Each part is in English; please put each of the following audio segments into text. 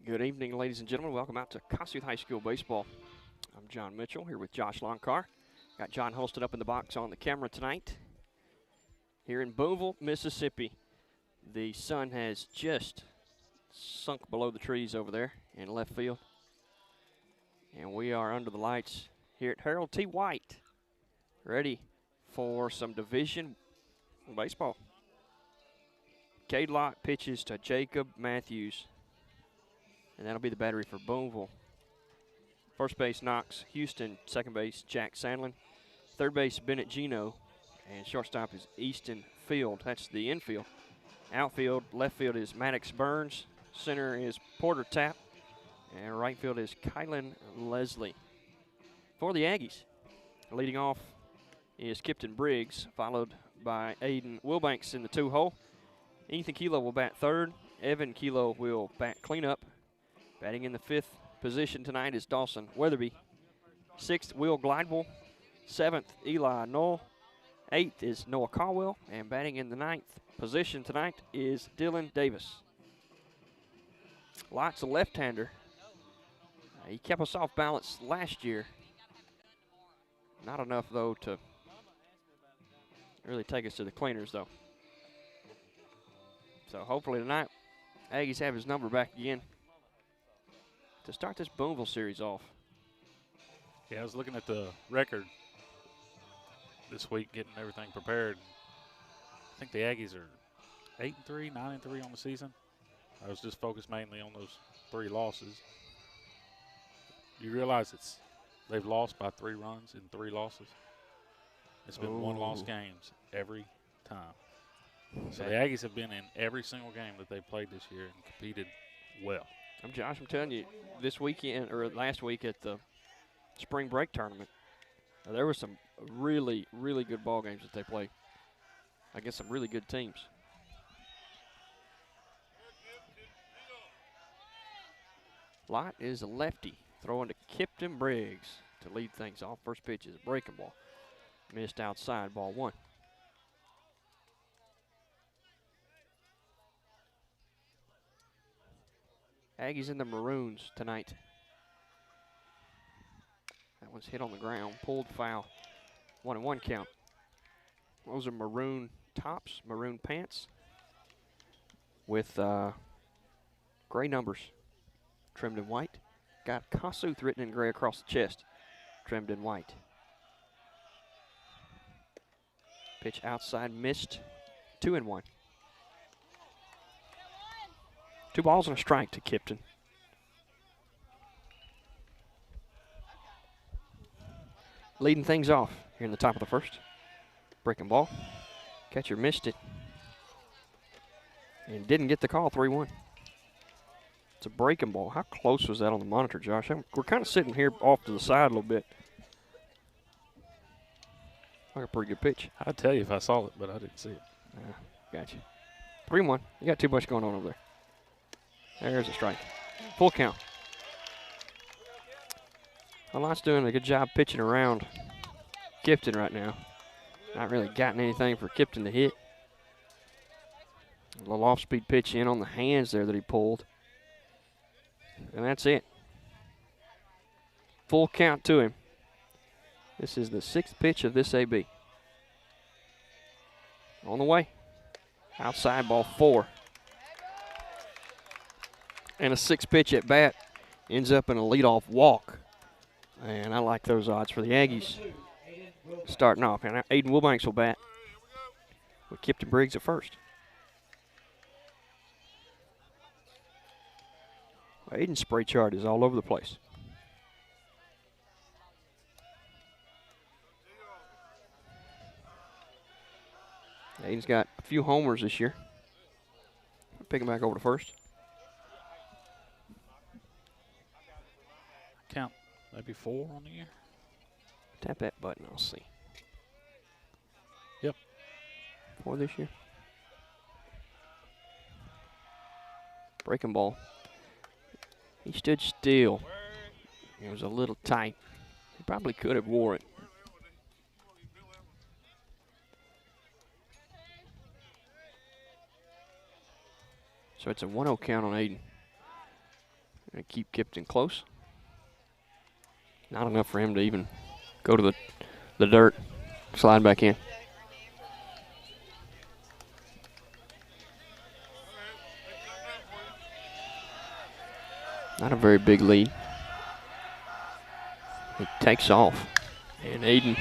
Good evening, ladies and gentlemen. Welcome out to Kossuth High School Baseball. I'm John Mitchell here with Josh Longcar. Got John Holston up in the box on the camera tonight. Here in Booneville, Mississippi, the sun has just sunk below the trees over there in left field. And we are under the lights here at Harold T. White, ready for some division baseball. Cade Lott pitches to Jacob Matthews. And that'll be the battery for Booneville. First base, Knox Houston. Second base, Jack Sandlin. Third base, Bennett Gino. And shortstop is Easton Field. That's the infield. Outfield, left field is Maddox Burns. Center is Porter Tapp. And right field is Kylan Leslie. For the Aggies, leading off is Kipton Briggs, followed by Aiden Wilbanks in the two-hole. Ethan Kilo will bat third. Evan Kilo will bat cleanup. Batting in the fifth position tonight is Dawson Weatherby. Sixth, Will Glidewell. Seventh, Eli Knoll. Eighth is Noah Caldwell. And batting in the ninth position tonight is Dylan Davis. Lott's a left-hander. He kept us off balance last year. Not enough, though, to really take us to the cleaners, though. So hopefully tonight, Aggies have his number back again to start this Booneville series off. Yeah, I was looking at the record this week, getting everything prepared. I think the Aggies are 8-3, 9-3 on the season. I was just focused mainly on those 3 losses. You realize they've lost by 3 runs in 3 losses. It's been 1-loss games every time. So the Aggies have been in every single game that they've played this year and competed well. Josh, I'm telling you, this weekend or last week at the spring break tournament, there were some really, really good ball games that they played against some really good teams. Lott is a lefty, throwing to Kipton Briggs to lead things off. First pitch is a breaking ball. Missed outside, ball 1. Aggies in the maroons tonight. That one's hit on the ground, pulled foul. 1-1 count. Those are maroon tops, maroon pants with gray numbers trimmed in white. Got Kossuth written in gray across the chest, trimmed in white. Pitch outside, missed. 2-1. 2 balls and a strike to Kipton. Leading things off here in the top of the first. Breaking ball. Catcher missed it. And didn't get the call, 3-1. It's a breaking ball. How close was that on the monitor, Josh? We're kind of sitting here off to the side a little bit. Like a pretty good pitch. I'd tell you if I saw it, but I didn't see it. Gotcha. 3-1. You got too much going on over there. There's a strike. Full count. Lott's doing a good job pitching around Kipton right now. Not really gotten anything for Kipton to hit. A little off-speed pitch in on the hands there that he pulled. And that's it. Full count to him. This is the 6th pitch of this AB. On the way. Outside, ball 4. And a 6th pitch at bat ends up in a leadoff walk. And I like those odds for the Aggies starting off. And Aiden Wilbanks will bat with Kipton Briggs at first. Aiden's spray chart is all over the place. Aiden's got a few homers this year. Pick him back over to first. Count maybe 4 on the year. Tap that button, I'll see. Yep. 4 this year. Breaking ball. He stood still. It was a little tight. He probably could have wore it. So it's a 1-0 count on Aiden. And keep Kipton close. Not enough for him to even go to the dirt, slide back in. Not a very big lead. He takes off. And Aiden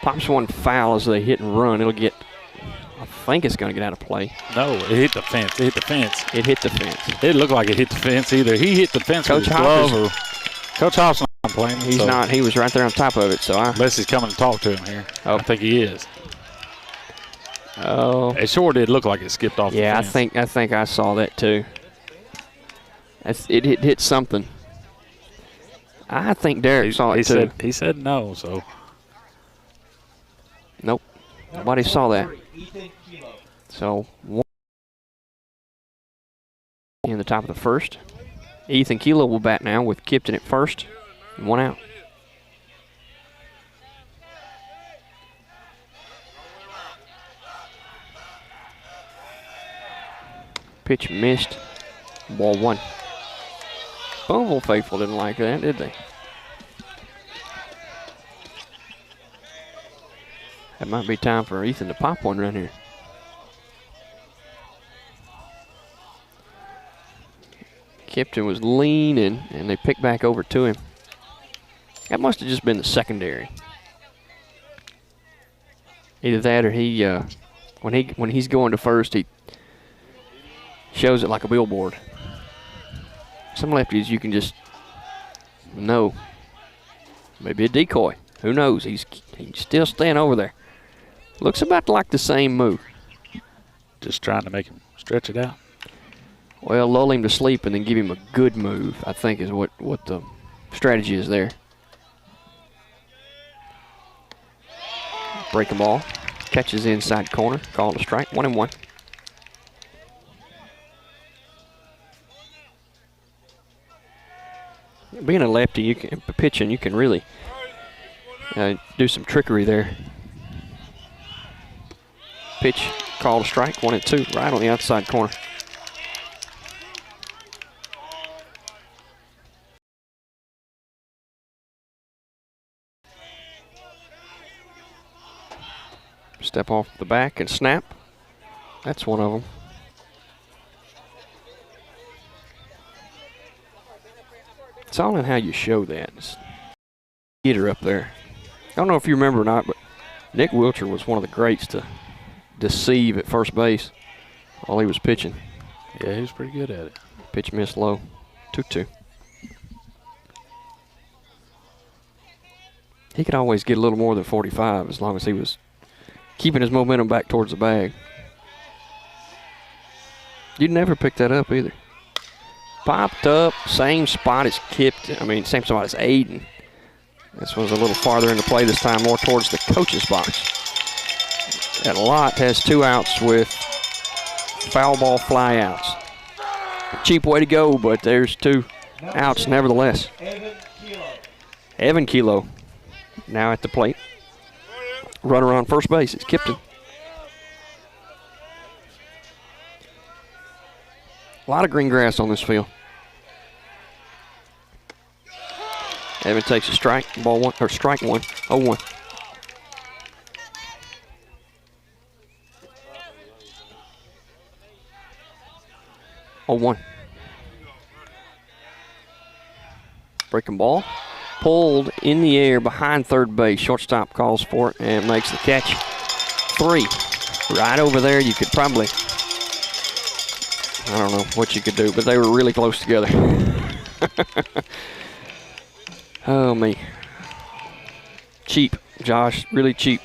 pops one foul as they hit and run. It'll get, I think it's going to get out of play. No, it hit the fence. It hit the fence. It hit the fence. It didn't look like it hit the fence either. He hit the fence with his glove. Or Coach Hoff's not complaining. He's not. He was right there on top of it. So unless he's coming to talk to him here. Oh. I think he is. Oh. It sure did look like it skipped off the fence. I think I saw that too. It hit something. I think Derek saw it too. He said no, so. Nope. Nobody saw that. So, one in the top of the first. Ethan Kilo will bat now with Kipton at first. And 1 out. Pitch missed. Ball 1. Booneville faithful didn't like that, did they? That might be time for Ethan to pop one right here. Kipton was lean, and they picked back over to him. That must have just been the secondary. Either that or he, when he's going to first, he shows it like a billboard. Some lefties you can just know. Maybe a decoy. Who knows? He's still staying over there. Looks about like the same move. Just trying to make him stretch it out. Well, lull him to sleep and then give him a good move, I think is what the strategy is there. Breaking ball. Catches the inside corner. Called a strike. 1-1. Being a lefty, you can pitching. You can really do some trickery there. Pitch, called a strike. 1-2, right on the outside corner. Step off the back and snap. That's one of them. It's all in how you show that. Get her up there. I don't know if you remember or not, but Nick Wilcher was one of the greats to deceive at first base while he was pitching. Yeah, he was pretty good at it. Pitch missed low. 2-2. He could always get a little more than 45 as long as he was keeping his momentum back towards the bag. You'd never pick that up either. Popped up, same spot as same spot as Aiden. This was a little farther into play this time, more towards the coach's box. That lot has 2 outs with foul ball fly outs. Cheap way to go, but there's 2 outs nevertheless. Evan Kilo now at the plate. Runner on first base, it's Kipton. A lot of green grass on this field. Evan takes a strike, ball 1, or strike 1, 0-1. Breaking ball. Pulled in the air behind third base. Shortstop calls for it and makes the catch. 3. Right over there. You could probably, I don't know what you could do, but they were really close together. Oh, me. Cheap, Josh. Really cheap.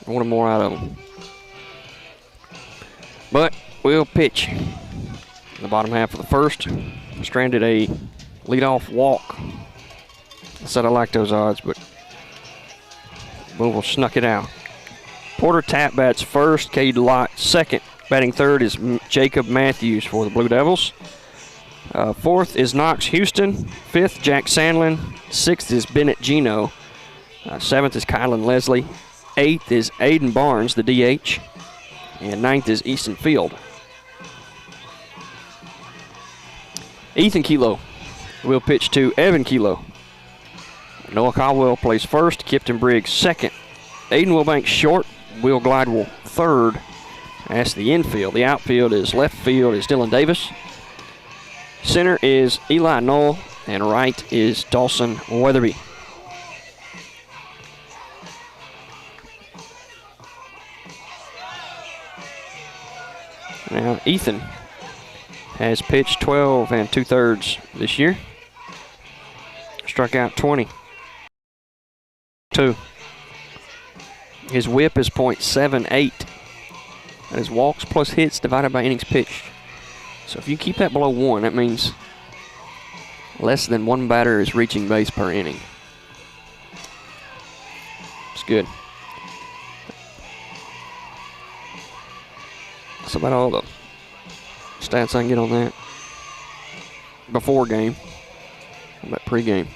I wanted more out of them. But we'll pitch. In the bottom half of the first. Stranded a leadoff walk. I said I like those odds, but Booneville snuck it out. Porter Tapp bats first. Cade Lott second. Batting third is Jacob Matthews for the Blue Devils. Fourth is Knox Houston. Fifth, Jack Sandlin. Sixth is Bennett Gino. Seventh is Kylan Leslie. Eighth is Aiden Barnes, the DH. And ninth is Easton Field. Ethan Kilo will pitch to Evan Kilo. Noah Caldwell plays first, Kipton Briggs second. Aiden Wilbanks short, Will Glidewell third. That's the infield. The outfield is left field is Dylan Davis. Center is Eli Knoll, and right is Dawson Weatherby. Now Ethan has pitched 12 2/3 this year. Struck out 20. His whip is .78. That is walks plus hits divided by innings pitched. So if you keep that below 1, that means less than one batter is reaching base per inning. It's good. That's about all the stats I can get on that. Before game. How about pregame?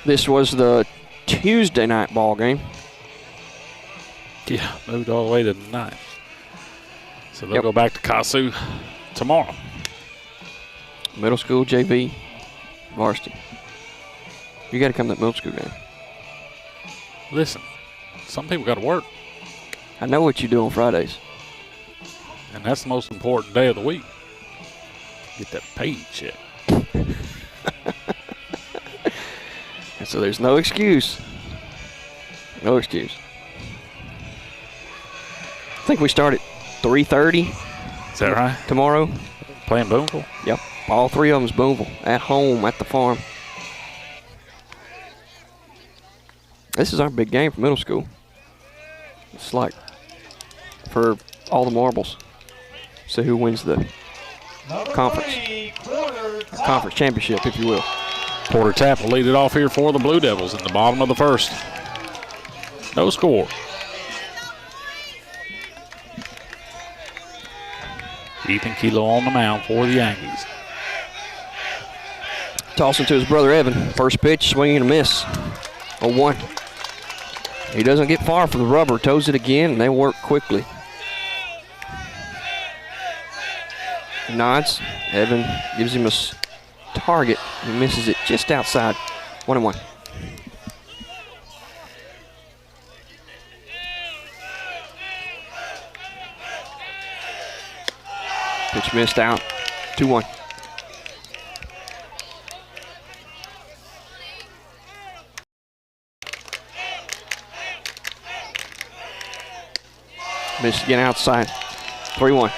This was the Tuesday night ball game. Yeah, moved all the way to the 9th. So they'll go back to Kasu tomorrow. Middle school, JV, varsity. You got to come to that middle school game. Listen, some people got to work. I know what you do on Fridays. And that's the most important day of the week. Get that paid check. And so there's no excuse. No excuse. I think we start at 3:30. Is that right? Tomorrow. Playing Booneville? Yep. All three of them's Booneville. At home, at the farm. This is our big game for middle school. It's like for all the marbles. See who wins the conference championship, if you will. Porter Tapp will lead it off here for the Blue Devils in the bottom of the first. No score. Ethan Kilo on the mound for the Yankees. Tossing to his brother Evan. First pitch, swinging and a miss. 0-1. He doesn't get far for the rubber. Toes it again, and they work quickly. Nods. Evan gives him a target. He misses it just outside. 1-1. Pitch missed out. 2-1. Missed again outside. 3-1.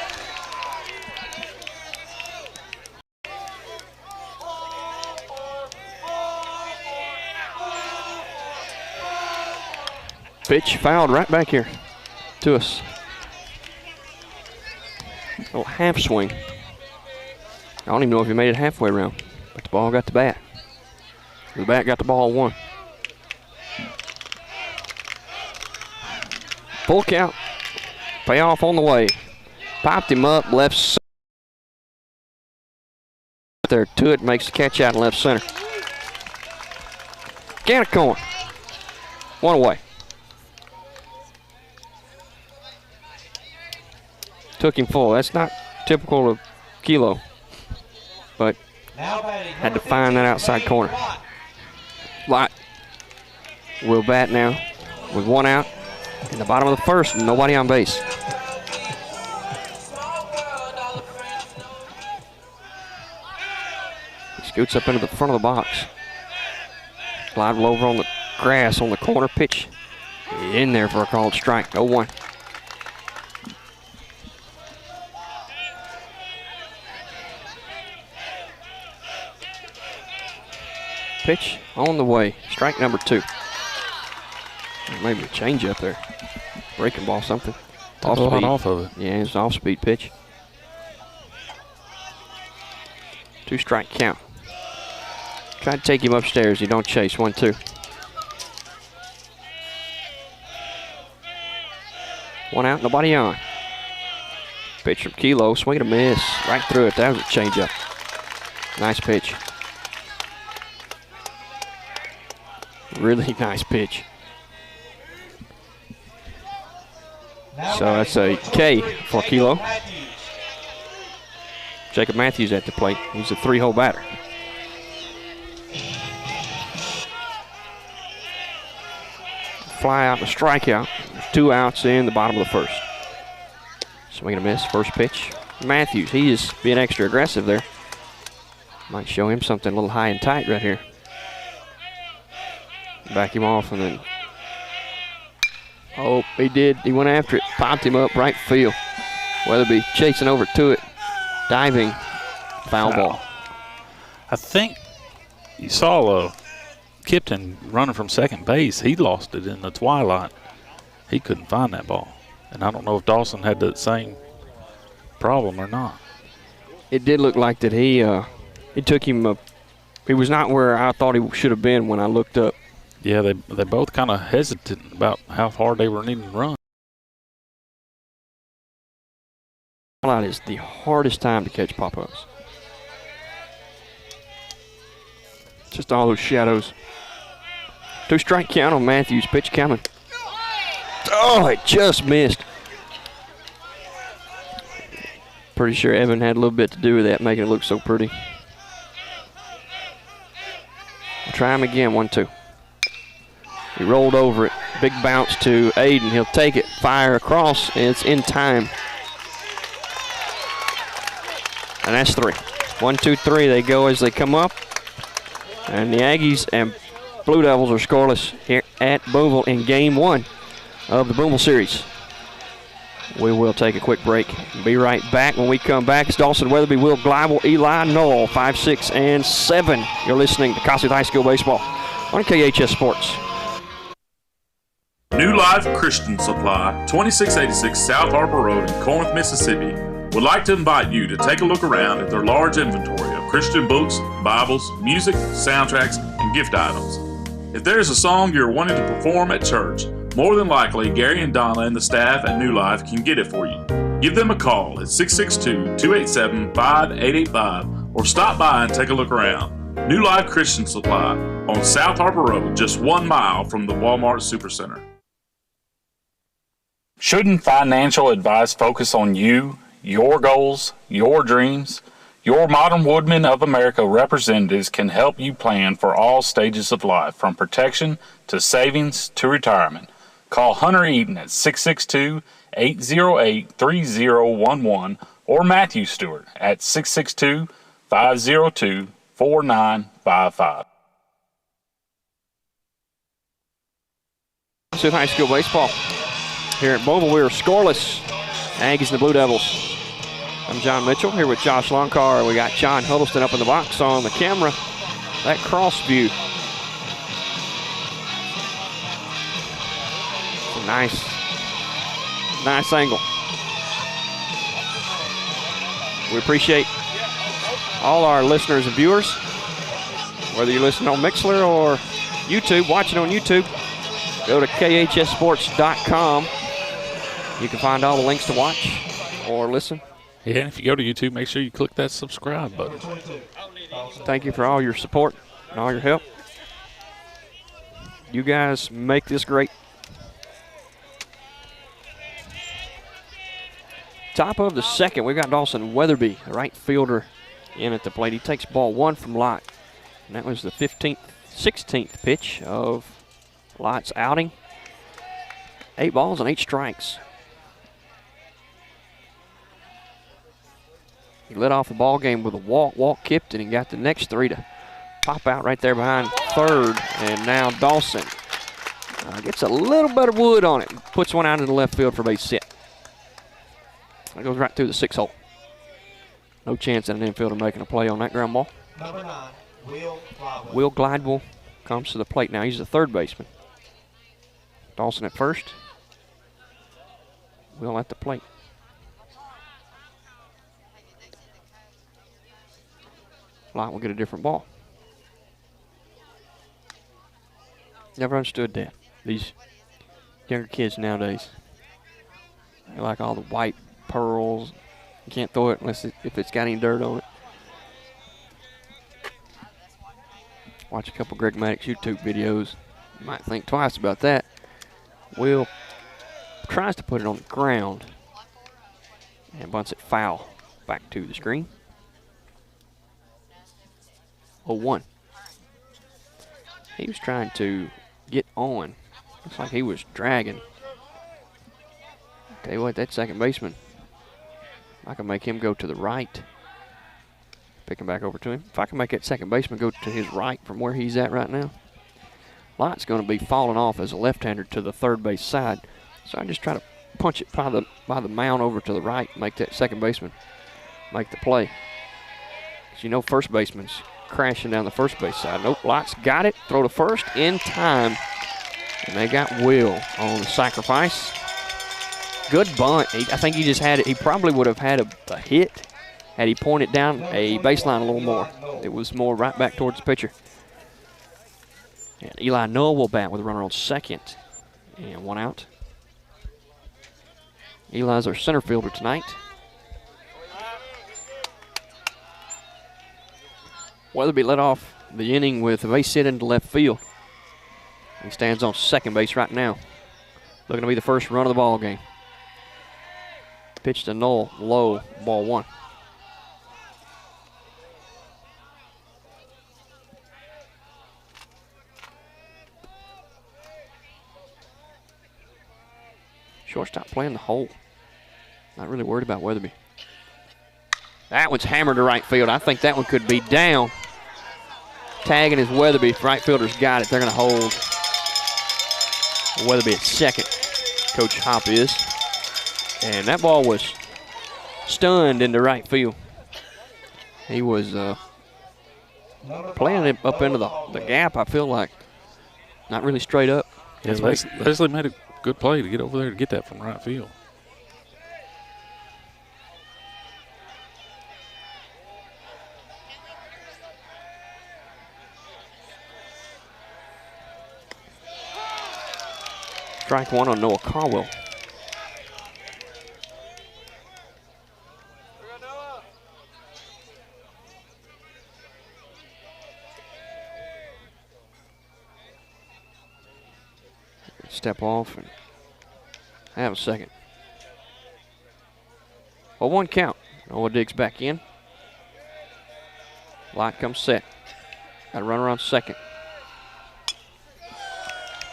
Pitch fouled right back here to us. A little half swing. I don't even know if he made it halfway around, but the ball got the bat. The bat got the ball 1. Full count. Payoff on the way. Popped him up left center. There to it, makes the catch out in left center. Can of corn. 1 away. Took him full. That's not typical of Kilo, but had to find that outside corner. Light will bat now with 1 out in the bottom of the first, and nobody on base. He scoots up into the front of the box. Glide over on the grass on the corner. Pitch in there for a called strike. 0-1. Pitch on the way. Strike number 2. Maybe a change up there. Breaking ball, something. Off speed. Off of it. Yeah, it's an off-speed pitch. 2 strike count. Try to take him upstairs. You don't chase. 1-2. 1 out, nobody on. Pitch from Kilo. Swing and a miss. Right through it. That was a changeup. Nice pitch. Really nice pitch. So that's a K for Kilo. Jacob Matthews at the plate. He's a 3-hole batter. Fly out and a strikeout. There's 2 outs in the bottom of the first. Swing and a miss. First pitch. Matthews, he is being extra aggressive there. Might show him something a little high and tight right here. Back him off and then. Oh, he did. He went after it. Popped him up right field. Weatherby chasing over to it. Diving. Foul ball. I think you saw Kipton running from second base. He lost it in the twilight. He couldn't find that ball. And I don't know if Dawson had the same problem or not. It did look like that it took him up. He was not where I thought he should have been when I looked up. Yeah, they both kind of hesitant about how far they were needing to run. Twilight is the hardest time to catch pop-ups. Just all those shadows. 2-strike count on Matthews. Pitch coming. Oh, it just missed. Pretty sure Evan had a little bit to do with that, making it look so pretty. We'll try him again, 1-2. He rolled over it. Big bounce to Aiden. He'll take it, fire across, and it's in time. And that's 3. 1, 2, 3. They go as they come up. And the Aggies and Blue Devils are scoreless here at Booneville in Game 1 of the Booneville series. We will take a quick break. Be right back. When we come back, it's Dawson Weatherby, Will Glidewell, Eli Knoll, 5, 6, and 7. You're listening to Kossuth High School Baseball on KHS Sports. New Life Christian Supply, 2686 South Harbor Road in Corinth, Mississippi, would like to invite you to take a look around at their large inventory of Christian books, Bibles, music, soundtracks, and gift items. If there is a song you're wanting to perform at church, more than likely Gary and Donna and the staff at New Life can get it for you. Give them a call at 662-287-5885 or stop by and take a look around. New Life Christian Supply on South Harbor Road, just 1 mile from the Walmart Supercenter. Shouldn't financial advice focus on you, your goals, your dreams? Your Modern Woodmen of America representatives can help you plan for all stages of life, from protection to savings to retirement. Call Hunter Eaton at 662-808-3011 or Matthew Stewart at 662-502-4955. Kossuth High School Baseball. Here at Booneville, we are scoreless. Aggies and the Blue Devils. I'm John Mitchell here with Josh Longcar. We got John Huddleston up in the box on the camera. That cross view. It's a nice angle. We appreciate all our listeners and viewers, whether you're listening on Mixlr or YouTube, watching on YouTube. Go to khssports.com. You can find all the links to watch or listen. Yeah, and if you go to YouTube, make sure you click that subscribe button. Thank you for all your support and all your help. You guys make this great. Top of the second, we got Dawson Weatherby, a right fielder, in at the plate. He takes ball 1 from Lott. And that was the 16th pitch of Lott's outing. 8 balls and 8 strikes. He led off the ball game with a walk Kipton, and got the next 3 to pop out right there behind third. And now Dawson gets a little bit of wood on it, puts one out in the left field for base hit. That goes right through the 6 hole. No chance at an infielder making a play on that ground ball. Number 9, Will Glidewell. Will Glidewell comes to the plate now. He's the third baseman. Dawson at first. Will at the plate. Lott will get a different ball. Never understood that. These younger kids nowadays, they like all the white pearls. You can't throw it unless if it's got any dirt on it. Watch a couple Greg Maddox YouTube videos. You might think twice about that. Will tries to put it on the ground and bunts it foul back to the screen. 0-1. He was trying to get on. Looks like he was dragging. Tell you what, that second baseman, I can make him go to the right. Pick him back over to him. If I can make that second baseman go to his right from where he's at right now, Light's going to be falling off as a left-hander to the third base side. So I just try to punch it by the mound over to the right, make that second baseman make the play. Because you know first baseman's crashing down the first base side. Nope, Light's got it. Throw to first in time. And they got Will on the sacrifice. Good bunt. I think he just had it. He probably would have had a hit had he pointed down a baseline a little more. It was more right back towards the pitcher. And Eli Noah will bat with a runner on second. And 1 out. Eli's our center fielder tonight. Weatherby led off the inning with a base hit into left field. He stands on second base right now. Looking to be the first run of the ball game. Pitch to Noel, low, ball 1. Shortstop playing the hole. Not really worried about Weatherby. That one's hammered to right field. I think that one could be down. Tagging is Weatherby. Right fielder's got it. They're going to hold Weatherby at second. Coach Hop is. And that ball was stunned into right field. He was playing it up into the gap, I feel like. Not really straight up. Yeah, Leslie made a good play to get over there to get that from right field. Strike 1 on Noah Caldwell. Step off and have a second. Well, 1 count. Noah digs back in. Light comes set. Got a runner on second.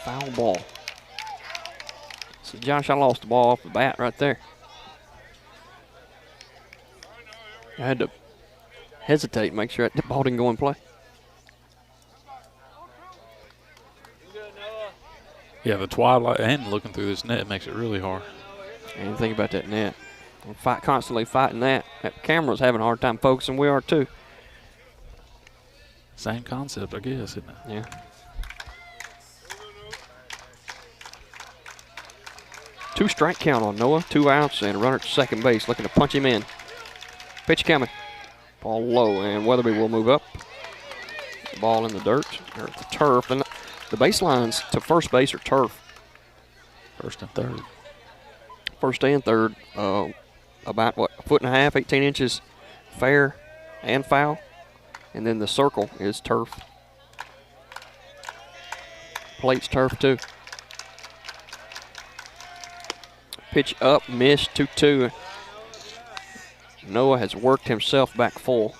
Foul ball. So, Josh, I lost the ball off the bat right there. I had to hesitate, make sure that ball didn't go in play. Yeah, the twilight and looking through this net makes it really hard. And think about that net. We're constantly fighting that. That camera's having a hard time focusing. We are too. Same concept, I guess, isn't it? Yeah. Two strike count on Noah, 2 outs, and a runner at second base looking to punch him in. Pitch coming. Ball low, and Weatherby will move up. Ball in the dirt, or the turf. And the baselines to first base are turf. First and third. First and third, about what, 1.5 feet, 18 inches fair and foul. And then the circle is turf. Plate's turf too. Pitch up, missed, 2-2. Noah has worked himself back full.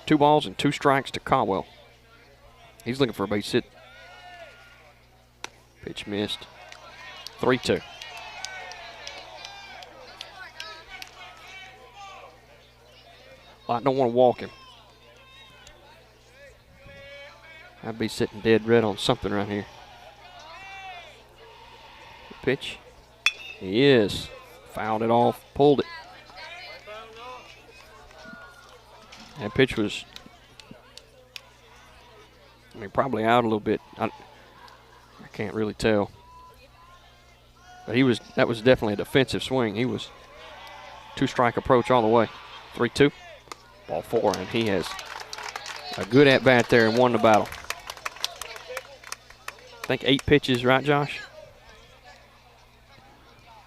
Two balls and 2 strikes to Caldwell. He's looking for a base hit. Pitch missed. 3-2. I don't want to walk him. I'd be sitting dead red on something right here. Pitch. He is. Fouled it off. Pulled it. That pitch was, I mean, probably out a little bit. I can't really tell. But that was definitely a defensive swing. He was 2-strike approach all the way. 3-2. Ball 4, and he has a good at-bat there and won the battle. I think 8 pitches, right, Josh?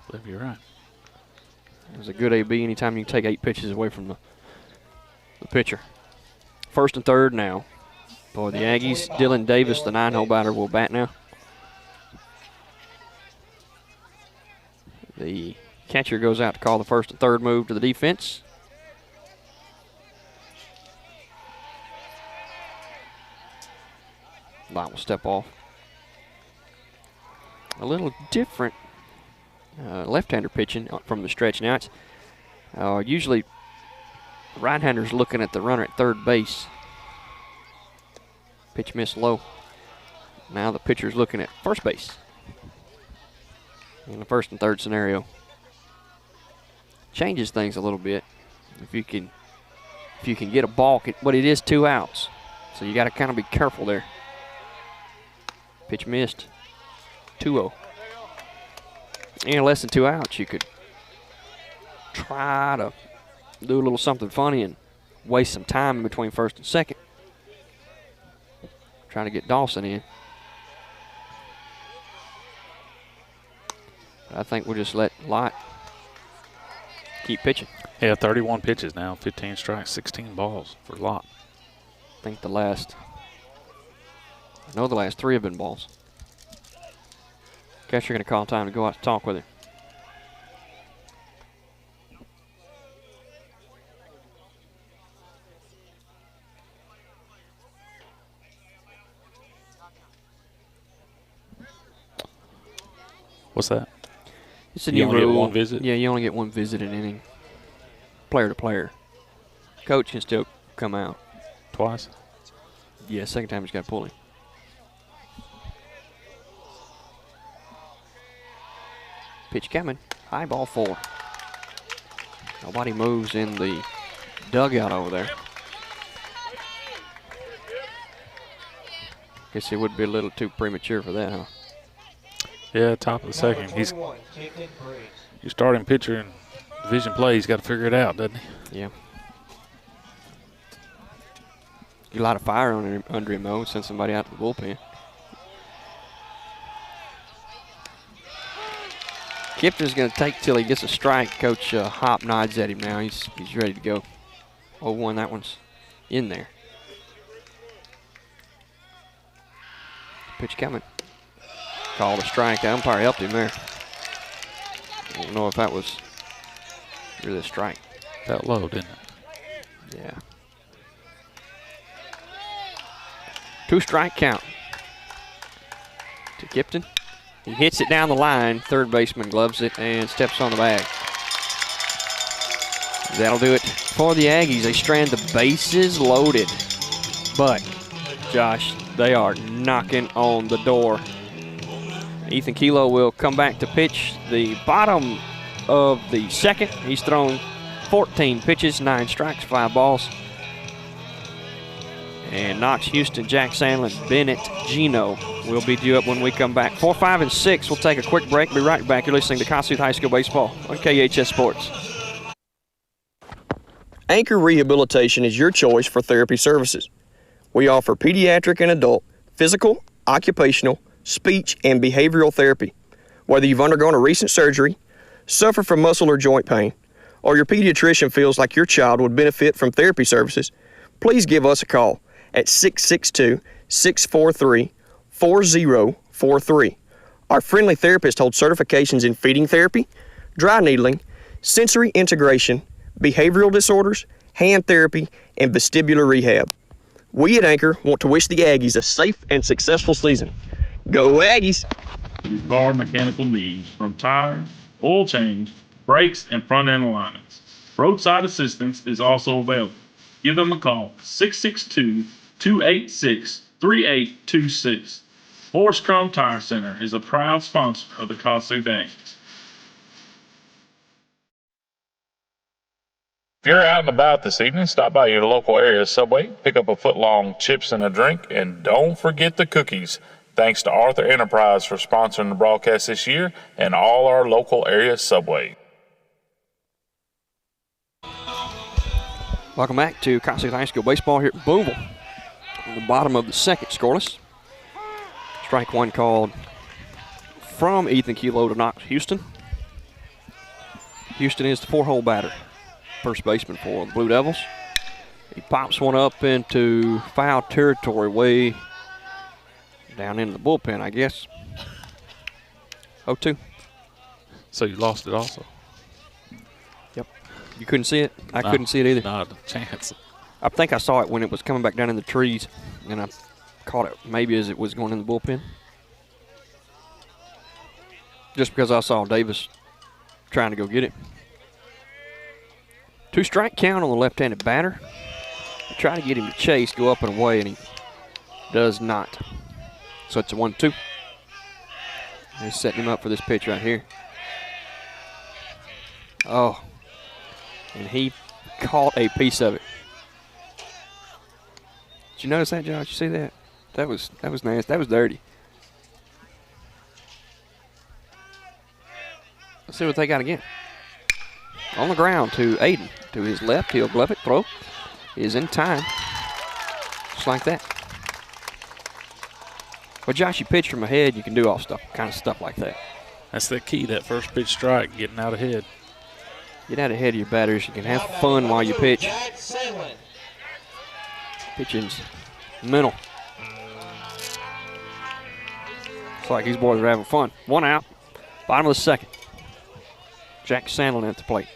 I believe you're right. It was a good AB anytime you can take 8 pitches away from the pitcher. First and third now. For the Aggies, Dylan Davis, the 9-hole batter, will bat now. The Catcher goes out to call the first and third move to the defense. Line will step off. A little different left-hander pitching from the stretch. Now it's usually right-handers looking at the runner at third base. Pitch missed low. Now the pitcher's looking at first base in the first and third scenario. Changes things a little bit. If you can get a ball, but it is 2 outs, so you got to kind of be careful there. Pitch missed. 2-0. And less than 2 outs, you could try to do a little something funny and waste some time in between first and second. Trying to get Dawson in. I think we'll just let Lott keep pitching. Yeah, 31 pitches now, 15 strikes, 16 balls for Lott. I think the last 3 have been balls. Guess you're going to call time to go out to talk with him. What's that? It's a You new only get rule. one visit? Yeah, you only get one visit an inning. Player to player. Coach can still come out. Twice? Yeah, second time he's got to pull him. Pitch coming. High ball 4. Nobody moves in the dugout over there. Guess it would be a little too premature for that, huh? Yeah, top of the second. He's 21, Tiffany Briggs. your starting pitcher in division play. He's got to figure it out, doesn't he? Yeah. Get a lot of fire under him, though. Send somebody out to the bullpen. Kipton's going to take till he gets a strike. Coach Hop nods at him now. He's ready to go. 0-1, that one's in there. Pitch coming. Called a strike. The umpire helped him there. I don't know if that was really a strike. That low, didn't it? Yeah. 2-strike count to Kipton. He hits it down the line. Third baseman gloves it and steps on the bag. That'll do it for the Aggies. They strand the bases loaded. But, Josh, they are knocking on the door. Ethan Kilo will come back to pitch the bottom of the second. He's thrown 14 pitches, 9 strikes, 5 balls. And Knox, Houston, Jack Sandlin, Bennett, Gino will be due up when we come back. 4, 5, and 6. We'll take a quick break. Be right back. You're listening to Kossuth High School Baseball on KHS Sports. Anchor Rehabilitation is your choice for therapy services. We offer pediatric and adult, physical, occupational, speech, and behavioral therapy. Whether you've undergone a recent surgery, suffer from muscle or joint pain, or your pediatrician feels like your child would benefit from therapy services, please give us a call at 662-643-4043. Our friendly therapist holds certifications in feeding therapy, dry needling, sensory integration, behavioral disorders, hand therapy, and vestibular rehab. We at Anchor want to wish the Aggies a safe and successful season. Go Aggies! Car mechanical needs from tires, oil change, brakes, and front end alignments. Roadside assistance is also available. Give them a call, 662-286-3826. Forest Chrome Tire Center is a proud sponsor of the Kossuth Aggies. If you're out and about this evening, stop by your local area Subway, pick up a foot-long chips and a drink, and don't forget the cookies. Thanks to Arthur Enterprise for sponsoring the broadcast this year and all our local area Subway. Welcome back to Kossuth High School Baseball here at Booneville. On the bottom of the second, scoreless. Strike 1 called from Ethan Kilo to Knox Houston. Houston is the 4-hole batter. First baseman for the Blue Devils. He pops one up into foul territory way down into the bullpen, I guess. 0-2. So you lost it also? You couldn't see it? I couldn't see it either. Not a chance. I think I saw it when it was coming back down in the trees, and I caught it maybe as it was going in the bullpen. Just because I saw Davis trying to go get it. 2-strike count on the left-handed batter. Try to get him to chase, go up and away, and he does not. So it's a 1-2. He's setting him up for this pitch right here. Oh, and he caught a piece of it. Did you notice that, Josh? You see that? That was nasty. That was dirty. Let's see what they got again. On the ground to Aiden. To his left, he'll glove it. Throw is in time. Just like that. Well, Josh, you pitch from ahead, you can do all kind of stuff like that. That's the key, that first pitch strike, getting out ahead. Get out ahead of your batters. You can have fun while you pitch. Pitching's mental. It's like these boys are having fun. 1 out. Bottom of the second. Jack Sandlin at the plate.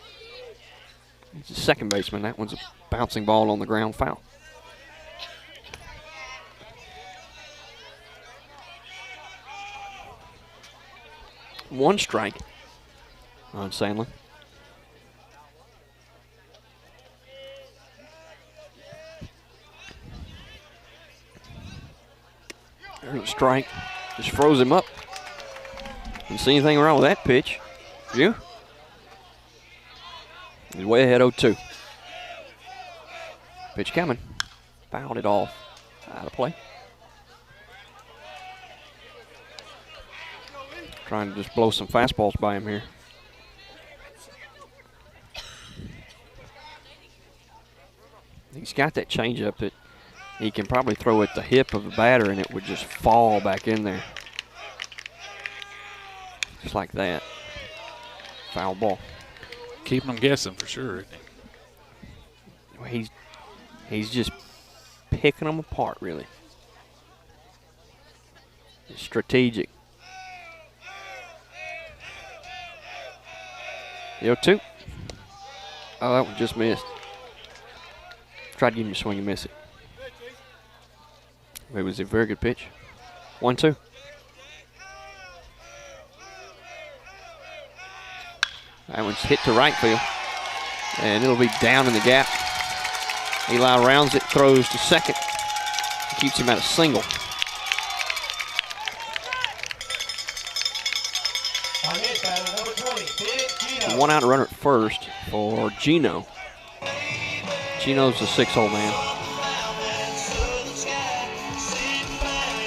He's a second baseman. That one's a bouncing ball on the ground, foul. One strike on Sandlin. There's a strike. Just froze him up. Didn't see anything wrong with that pitch. You? He's way ahead 0-2. Pitch coming. Fouled it off. Out of play. Trying to just blow some fastballs by him here. He's got that changeup that he can probably throw at the hip of the batter and it would just fall back in there. Just like that. Foul ball. Keeping them guessing for sure, isn't he? He's just picking them apart, really. It's strategic. 0-2. Oh, that one just missed. Tried to give him a swing and miss it. It was a very good pitch. 1-2. That one's hit to right field. And it'll be down in the gap. Eli rounds it, throws to second. Keeps him at a single. One out runner at first for Gino. Gino's a 6-hole man.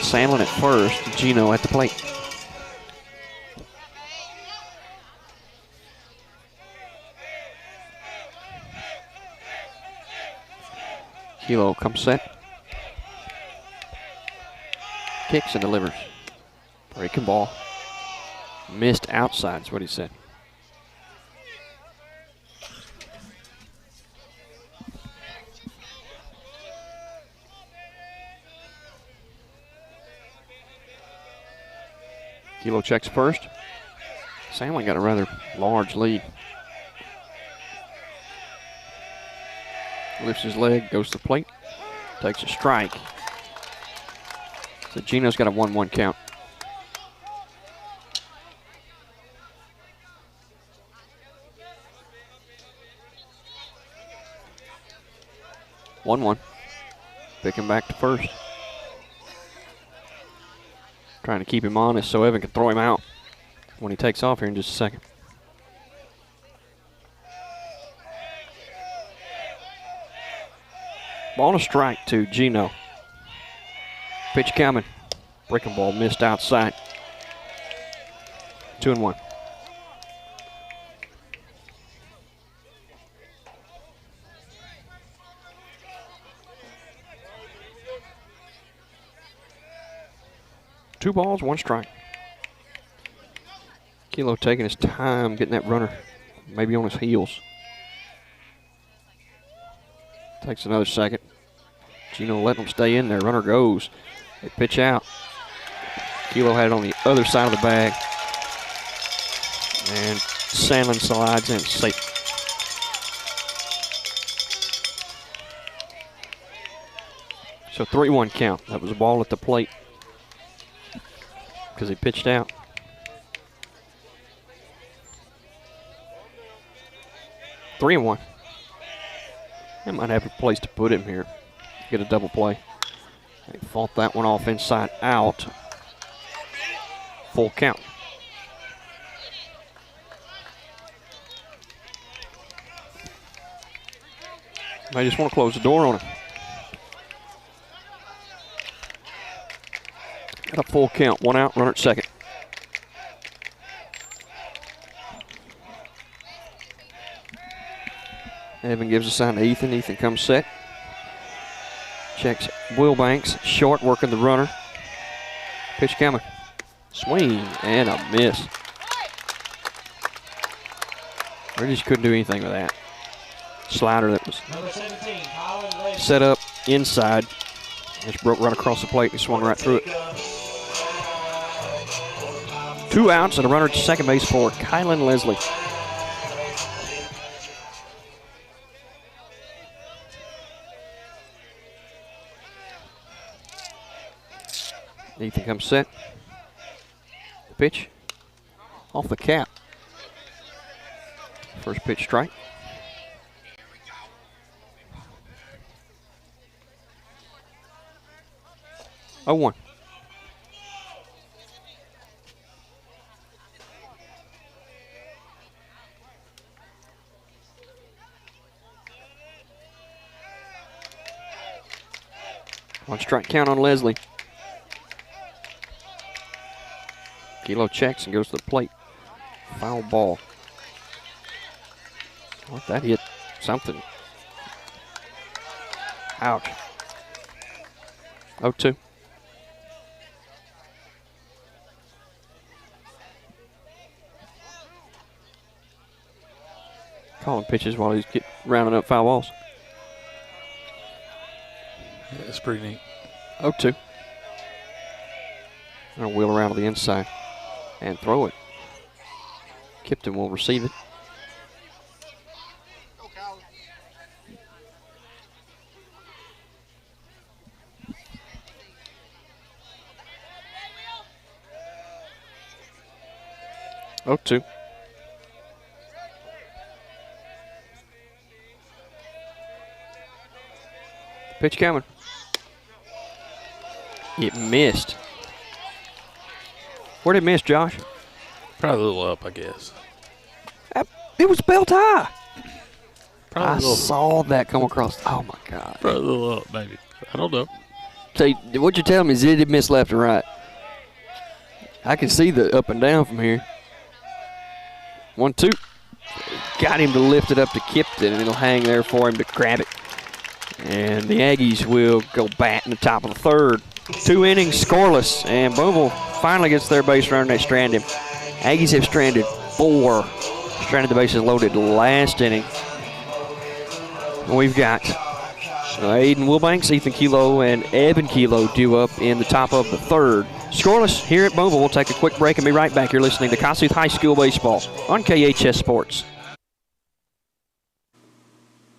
Sandlin at first, Gino at the plate. Kilo comes set. Kicks and delivers. Breaking ball. Missed outside is what he said. Kilo checks first. Sandlin got a rather large lead. Lifts his leg, goes to the plate, takes a strike. So Gino's got a 1-1 count. Picking back to first. Trying to keep him honest so Evan can throw him out when he takes off here in just a second. Ball and a strike to Gino. Pitch coming. Breaking ball missed outside. 2-1. Two balls, one strike. Kilo taking his time getting that runner maybe on his heels. Takes another second. Gino letting him stay in there. Runner goes. They pitch out. Kilo had it on the other side of the bag. And Sandlin slides in safe. So 3-1 count. That was a ball at the plate because he pitched out. Three and 1. They might have a place to put him here. Get a double play. They fought that one off inside out. Full count. They just want to close the door on him. Got a full count. 1 out, runner at second. Evan gives a sign to Ethan. Ethan comes set. Checks Wilbanks. Short, working the runner. Pitch coming. Swing and a miss. They just couldn't do anything with that. Slider that was set up inside. Just broke right across the plate and swung right through it. 2 outs and a runner at second base for Kylan Leslie. Ethan comes set. Pitch off the cap. First pitch strike. Oh, 1. One strike count on Leslie. Kilo checks and goes to the plate. Foul ball. What, that hit something. Ouch. 0-2. Calling pitches while he's rounding up foul balls. Yeah, that's pretty neat. 0-2. I'll wheel around to the inside and throw it. Kipton will receive it. Oh, 2. Pitch coming. It missed. Where'd it miss, Josh? Probably a little up, I guess. It was belt high. Probably I saw that come across. Oh, my God. Probably a little up, maybe. I don't know. So what you're telling me is it missed left and right. I can see the up and down from here. 1-2. Got him to lift it up to Kipton, and it'll hang there for him to grab it. And the Aggies will go bat in the top of the third. 2 innings scoreless, and Booneville finally gets their base runner. They strand him. Aggies have stranded 4. Stranded the bases loaded last inning. We've got Aiden Wilbanks, Ethan Kilo, and Evan Kilo due up in the top of the third. Scoreless here at Booneville. We'll take a quick break and be right back. You're listening to Kossuth High School Baseball on KHS Sports.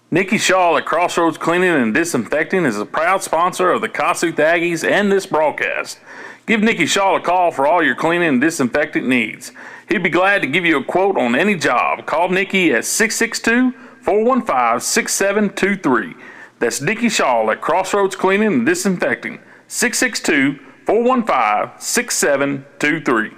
Nikki Shaw at Crossroads Cleaning and Disinfecting is a proud sponsor of the Kossuth Aggies and this broadcast. Give Nikki Shaw a call for all your cleaning and disinfecting needs. He'd be glad to give you a quote on any job. Call Nikki at 662-415-6723. That's Nikki Shaw at Crossroads Cleaning and Disinfecting. 662-415-6723.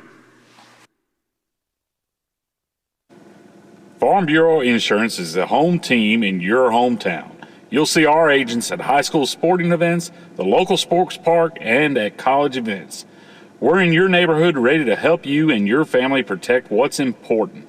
Farm Bureau Insurance is the home team in your hometown. You'll see our agents at high school sporting events, the local sports park, and at college events. We're in your neighborhood ready to help you and your family protect what's important.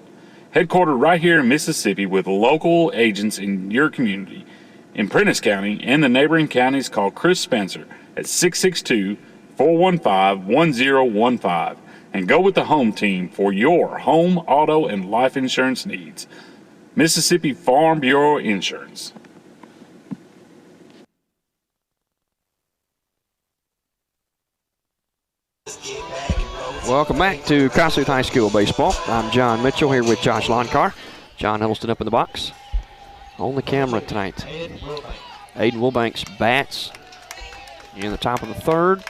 Headquartered right here in Mississippi with local agents in your community. In Prentiss County and the neighboring counties, call Chris Spencer at 662-415-1015 and go with the home team for your home, auto, and life insurance needs. Mississippi Farm Bureau Insurance. Welcome back to Kossuth High School Baseball. I'm John Mitchell here with Josh Lonkar. John Huddleston up in the box. On the camera tonight. Aiden Wilbanks bats. In the top of the third,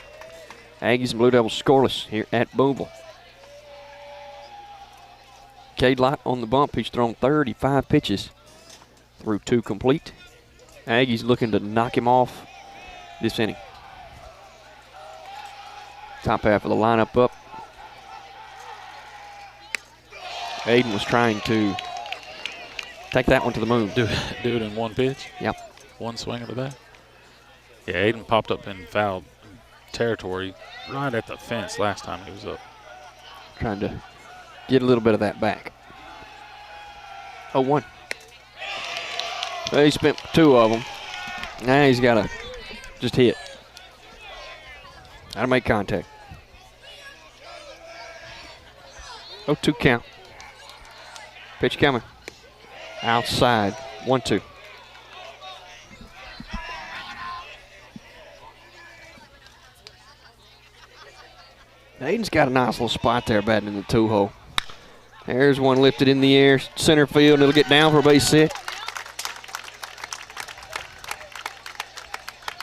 Aggies and Blue Devils scoreless here at Booneville. Cade Lott on the bump. He's thrown 35 pitches through 2 complete. Aggies looking to knock him off this inning. Top half of the lineup up. Aiden was trying to take that one to the moon. Do it in one pitch? Yep. One swing of the bat? Yeah, Aiden popped up in foul territory right at the fence last time he was up. Trying to get a little bit of that back. 0-1. Well, he spent 2 of them. Now he's got to just hit. Got to make contact. 0-2 count. Pitch coming. Outside. 1-2. Aiden's got a nice little spot there batting in the 2-hole. There's one lifted in the air, center field, and it'll get down for a base hit.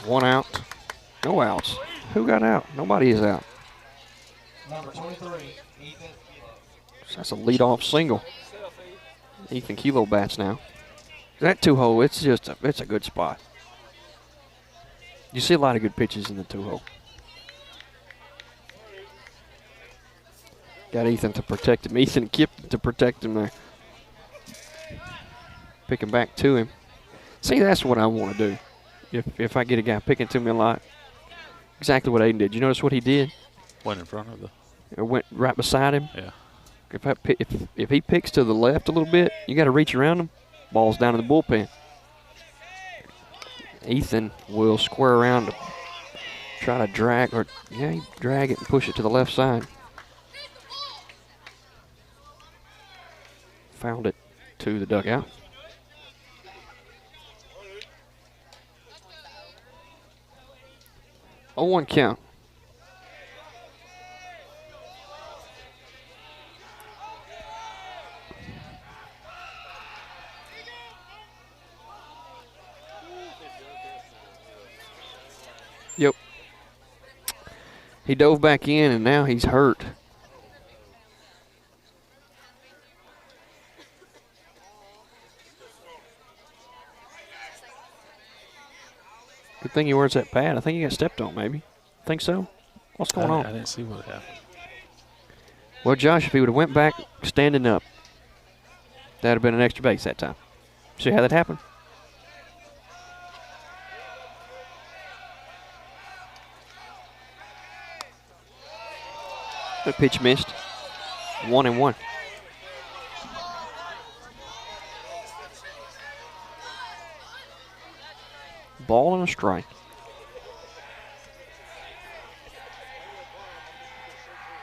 1 out. No outs. Who got out? Nobody is out. Number 23, Ethan. That's a leadoff single. Ethan Kilo bats now. That 2-hole, it's a good spot. You see a lot of good pitches in the 2-hole. Got Ethan to protect him. Ethan and Kip to protect him there. Picking back to him. See, that's what I want to do. If I get a guy picking to me a lot. Exactly what Aiden did. You notice what he did? Went in front of the... It went right beside him. Yeah. If he picks to the left a little bit, you got to reach around him. Ball's down in the bullpen. Ethan will square around to try to drag it and push it to the left side. Found it to the dugout. Oh, 1 count. Yep. He dove back in, and now he's hurt. Good thing he wears that pad. I think he got stepped on, maybe. Think so? What's going on? I didn't see what happened. Well, Josh, if he would have went back standing up, that would have been an extra base that time. See how that happened? The pitch missed. 1-1. Ball and a strike.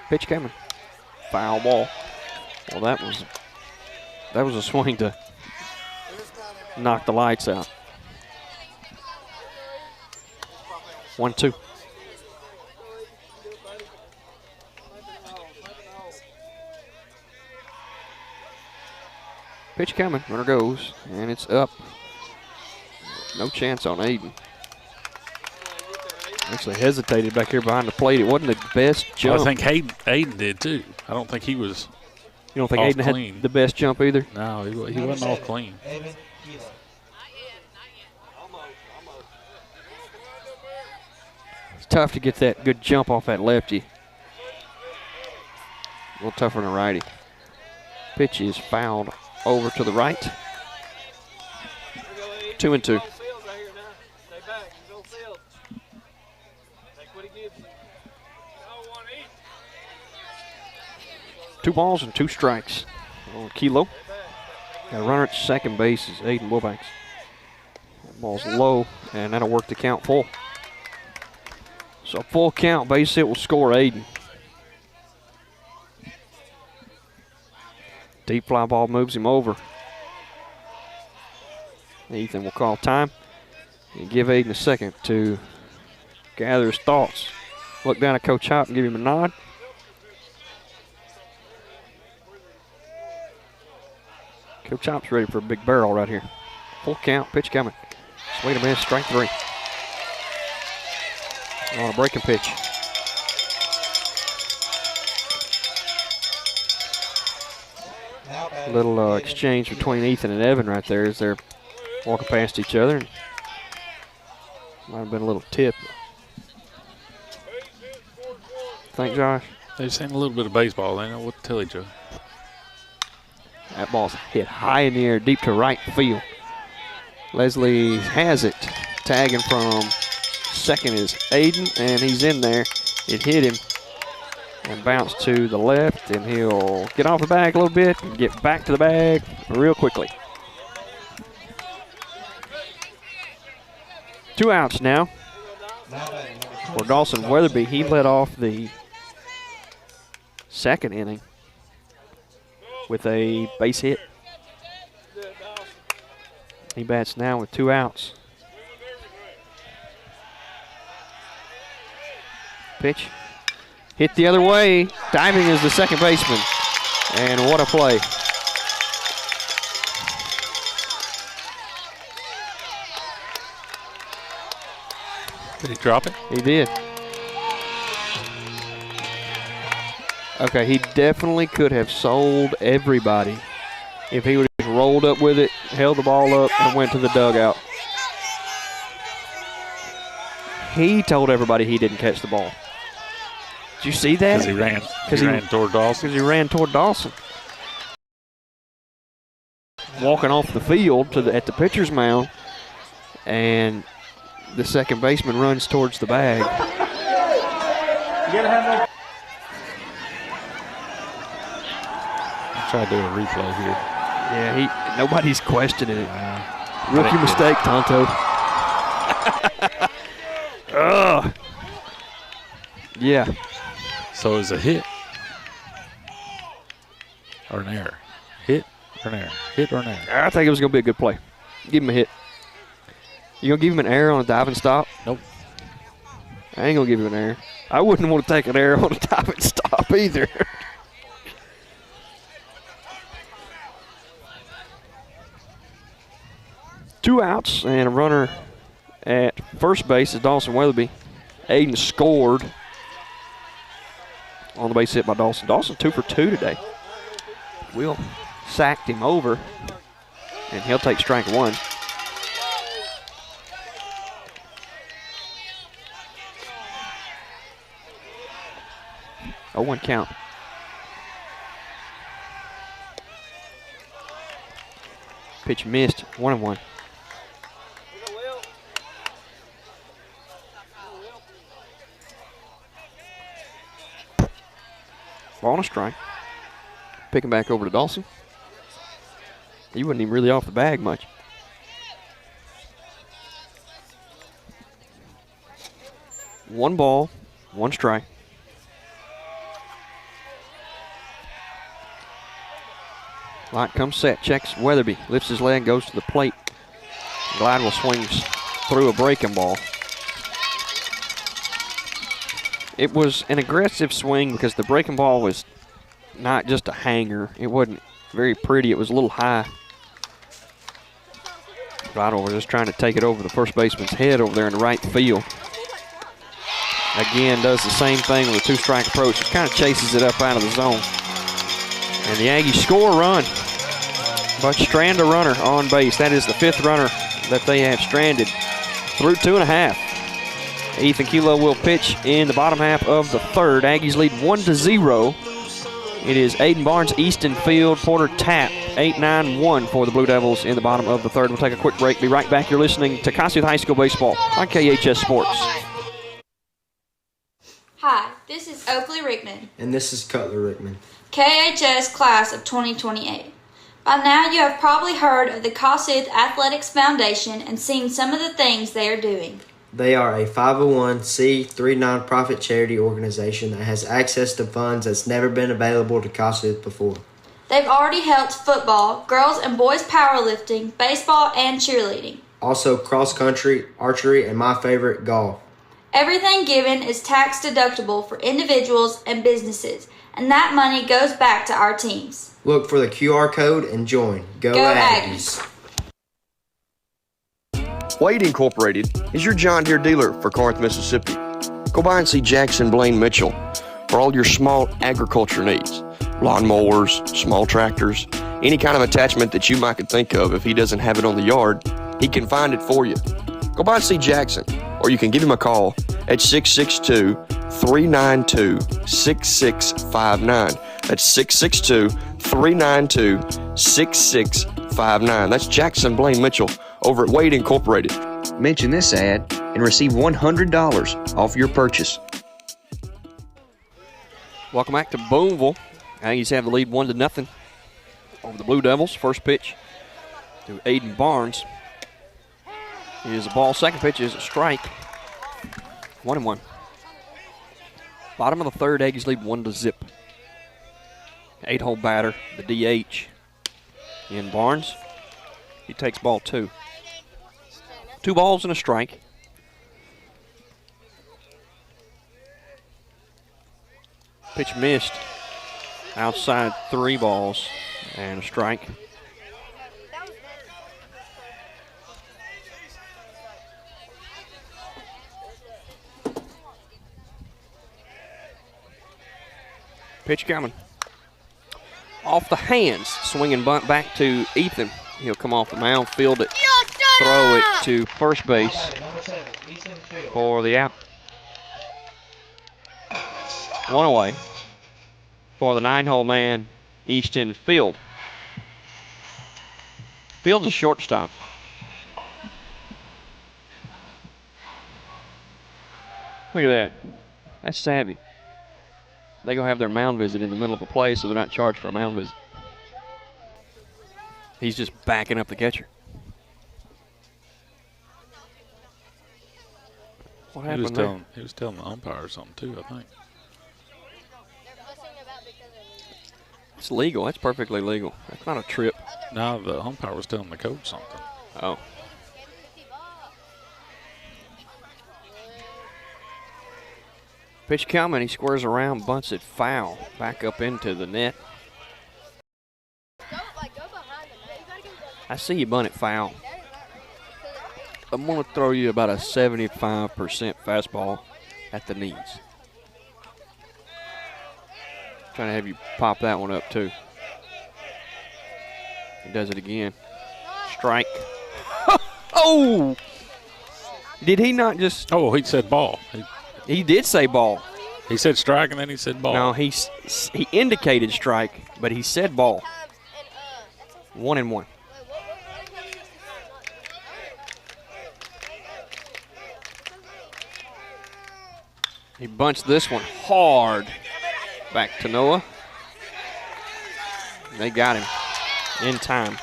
Pitch coming. Foul ball. Well, that was a swing to knock the lights out. 1-2. Pitch coming. Runner goes, and it's up. No chance on Aiden. Actually hesitated back here behind the plate. It wasn't the best jump. Well, I think Aiden did too. I don't think he was. You don't think off Aiden clean. had the best jump either? No, he wasn't off clean. It's tough to get that good jump off that lefty. A little tougher than a righty. Pitch is fouled over to the right. 2-2. 2 balls and 2 strikes on Kilo. Got a runner at second base is Aiden Wilbanks. That ball's low, and that'll work the count full. So full count, base hit will score Aiden. Deep fly ball moves him over. Ethan will call time and give Aiden a second to gather his thoughts. Look down at Coach Hop and give him a nod. Coach Hop's ready for a big barrel right here. Full count, pitch coming. Swing and a miss, strike 3. On a breaking pitch. Little exchange between Ethan and Evan right there as they're walking past each other. Might have been a little tip. Think, Josh? They've seen a little bit of baseball. They know what to tell each other. That ball's hit high in the air, deep to right field. Leslie has it. Tagging from second is Aiden, and he's in there. It hit him and bounced to the left, and he'll get off the bag a little bit and get back to the bag real quickly. 2 outs now for Dawson Weatherby. He led off the second inning with a base hit. He bats now with 2 outs. Pitch. Hit the other way. Diving is the second baseman. And what a play. Did he drop it? He did. Okay, he definitely could have sold everybody if he would have just rolled up with it, held the ball up, and went to the dugout. He told everybody he didn't catch the ball. Did you see that? Because he ran toward Dawson. Because he ran toward Dawson. Walking off the field at the pitcher's mound, and the second baseman runs towards the bag. I'll try to do a replay here. Yeah, nobody's questioning it. Rookie mistake, Tonto. Ugh. Yeah. So it's a hit or an error? Hit or an error? Hit or an error? I think it was going to be a good play. Give him a hit. You going to give him an error on a diving stop? Nope. I ain't going to give him an error. I wouldn't want to take an error on a diving stop either. Two outs and a runner at first base is Dawson Weatherby. Aiden scored on the base hit by Dawson. Dawson 2 for 2 today. Will sacked him over, and he'll take strike one. Oh, 1 count. Pitch missed, 1-1. Ball and a strike. Picking back over to Dawson. He wasn't even really off the bag much. One ball, 1 strike. Light comes set, checks Weatherby, lifts his leg, goes to the plate. Gladwell swings through a breaking ball. It was an aggressive swing because the breaking ball was not just a hanger. It wasn't very pretty. It was a little high. Gladwell was just trying to take it over the first baseman's head over there in the right field. Again, does the same thing with a 2-strike approach. Just kind of chases it up out of the zone. And the Aggies score a run, but strand a runner on base. That is the 5th runner that they have stranded through 2.5. Ethan Kilo will pitch in the bottom half of the 3rd. Aggies lead 1-0. It is Aiden Barnes, Easton Field, Porter Tapp, 8-9-1 for the Blue Devils in the bottom of the 3rd. We'll take a quick break. Be right back. You're listening to Kossuth High School Baseball on KHS Sports. Hi, this is Oakley Rickman. And this is Cutler Rickman. KHS class of 2028. By now you have probably heard of the Kossuth Athletics Foundation and seen some of the things they are doing. They are a 501c3 nonprofit charity organization that has access to funds that's never been available to Kossuth before. They've already helped football, girls and boys powerlifting, baseball, and cheerleading. Also cross country, archery, and my favorite, golf. Everything given is tax deductible for individuals and businesses, and that money goes back to our teams. Look for the QR code and join. Go Aggies! Wade Incorporated is your John Deere dealer for Corinth, Mississippi. Go by and see Jackson Blaine Mitchell for all your small agriculture needs. Lawnmowers, small tractors, any kind of attachment that you might could think of. If he doesn't have it on the yard, he can find it for you. Go by and see Jackson, or you can give him a call at 662-392-6659. That's 662-392-6659. That's Jackson Blaine Mitchell over at Wade Incorporated. Mention this ad and receive $100 off your purchase. Welcome back to Booneville. Aggies have the lead 1-0 over the Blue Devils. First pitch to Aiden Barnes is a ball. Second pitch is a strike. 1-1. Bottom of the third, Aggies lead 1-0. 8-hole batter, the DH in Barnes. He takes ball 2. 2 balls and a strike. Pitch missed. Outside, 3 balls and a strike. Pitch coming. Off the hands. Swinging bunt back to Ethan. He'll come off the mound, field it, throw it to first base for the out. 1 away for the 9-hole man, Easton Field. Field's a shortstop. Look at that. That's savvy. They go have their mound visit in the middle of a play, so they're not charged for a mound visit. He's just backing up the catcher. What happened there? He was telling the umpire something too, I think. It's legal. That's perfectly legal. That's not a trip. No, the umpire was telling the coach something. Oh. Pitch coming. He squares around, bunts it foul. Back up into the net. I see you bunt it foul. I'm going to throw you about a 75% fastball at the knees. Trying to have you pop that one up too. He does it again. Strike. Oh! Did he not just? Oh, he said ball. He did say ball. He said strike and then he said ball. No, he indicated strike, but he said ball. 1-1. He bunts this one hard back to Noah. They got him in time.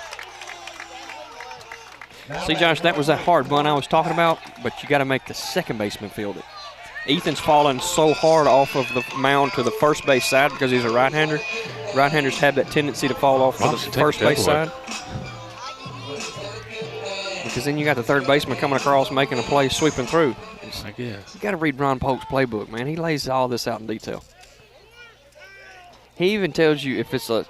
See, Josh, that was that hard bunt I was talking about, but you got to make the second baseman field it. Ethan's falling so hard off of the mound to the first base side because he's a right-hander. Right-handers have that tendency to fall off to the first base side. Because then you got the third baseman coming across, making a play, sweeping through. I guess. You got to read Ron Polk's playbook, man. He lays all this out in detail. He even tells you if it's a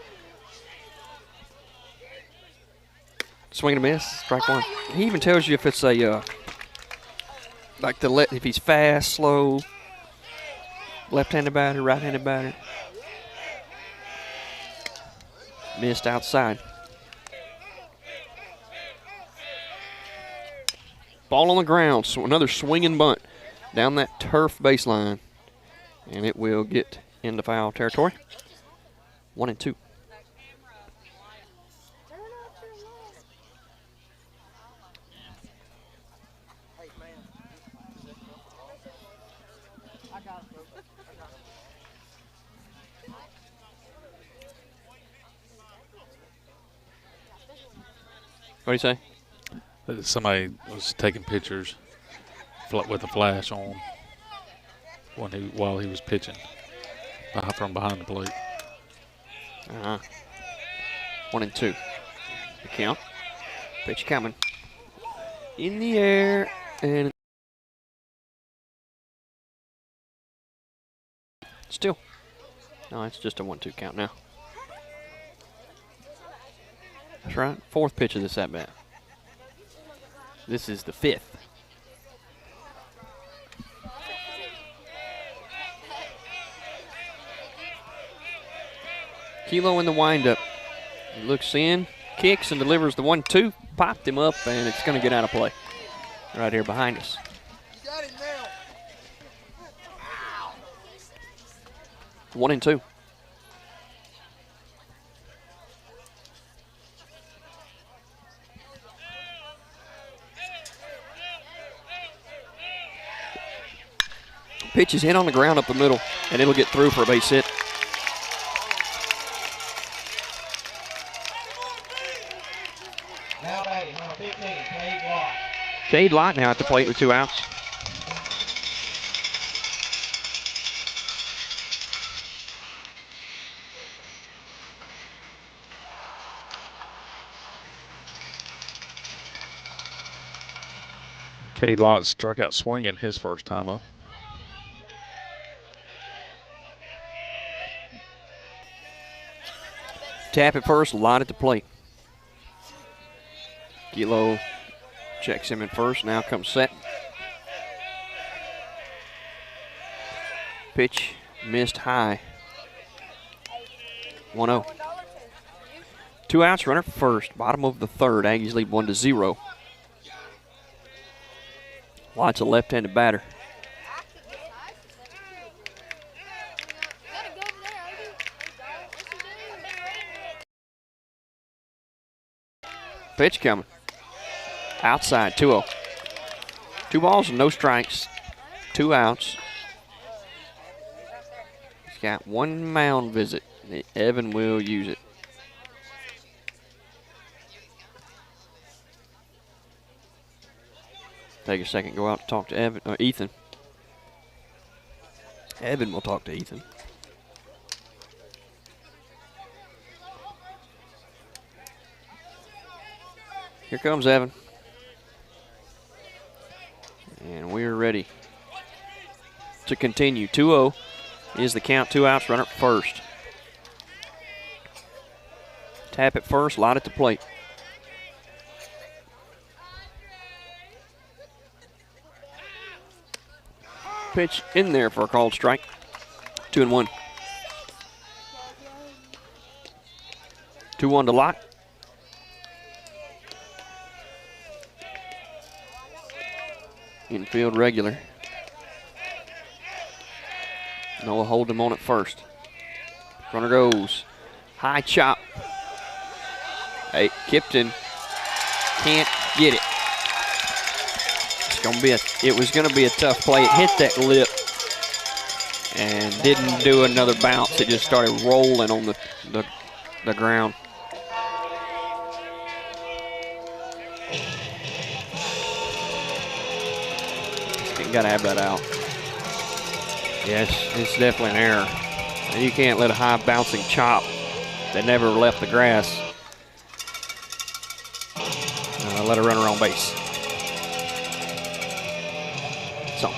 swing and a miss, strike one. He even tells you if it's a if he's fast, slow, left-handed batter, right-handed batter. Missed outside. Ball on the ground, so another swinging bunt down that turf baseline, and it will get into foul territory. 1-2. What do you say? Somebody was taking pictures with a flash on while he was pitching from behind the plate. 1-2. The count. Pitch coming. In the air and still. No, it's just a 1-2 count now. That's right. Fourth pitch of this at bat. This is the fifth. Kilo in the windup. He looks in, kicks, and delivers the 1-2. Popped him up, and it's going to get out of play. Right here behind us. 1-2. Pitch is hit on the ground up the middle, and it'll get through for a base hit. Now batting, number 15, Cade Lott. Cade Lott now at the plate with 2 outs. Cade Lott struck out swinging his first time up. Tap at first, Lott at the plate. Kilo checks him in first, now comes set. Pitch missed high. 1-0. 2 outs, runner first, bottom of the third. Aggies lead 1-0. Lott's a left-handed batter. Pitch coming. Outside, 2-0. 2 balls and no strikes. 2 outs. He's got 1 mound visit. Evan will use it. Take a second, go out to talk to Ethan. Evan will talk to Ethan. Here comes Evan. And we're ready to continue. 2-0 is the count. 2 outs, runner first. Tap at first, Lott at the plate. Pitch in there for a called strike. 2-1. 2-1 to Lott. Infield regular. Noah hold him on at first. Runner goes. High chop. Hey, Kipton can't get it. It was gonna be a tough play. It hit that lip and didn't do another bounce. It just started rolling on the ground. Got to have that out. Yes, it's definitely an error. You can't let a high bouncing chop that never left the grass let a runner on base. So,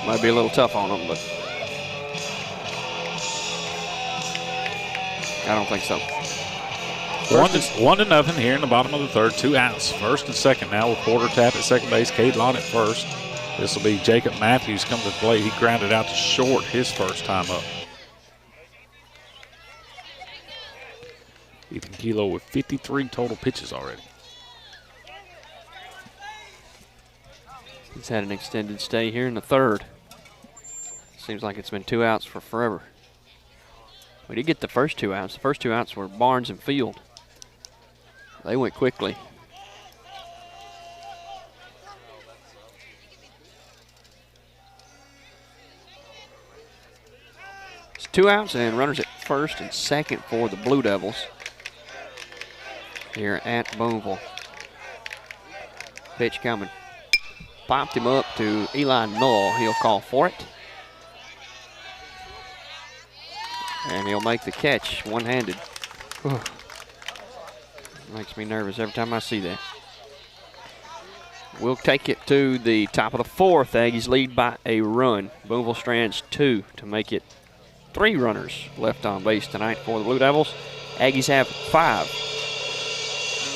might be a little tough on them, but I don't think so. 1-0 here in the bottom of the third. 2 outs, first and second now with Porter Tap at second base. Cade Lott at first. This will be Jacob Matthews come to the plate. He grounded out to short his first time up. Ethan Kilo with 53 total pitches already. He's had an extended stay here in the third. Seems like it's been 2 outs for forever. We did get the first 2 outs. The first 2 outs were Barnes and Field. They went quickly. It's 2 outs and runners at first and second for the Blue Devils here at Booneville. Pitch coming. Popped him up to Eli Null. He'll call for it. And he'll make the catch one-handed. Makes me nervous every time I see that. We'll take it to the top of the fourth. Aggies lead by a run. Booneville strands 2 to make it 3 runners left on base tonight for the Blue Devils. Aggies have 5.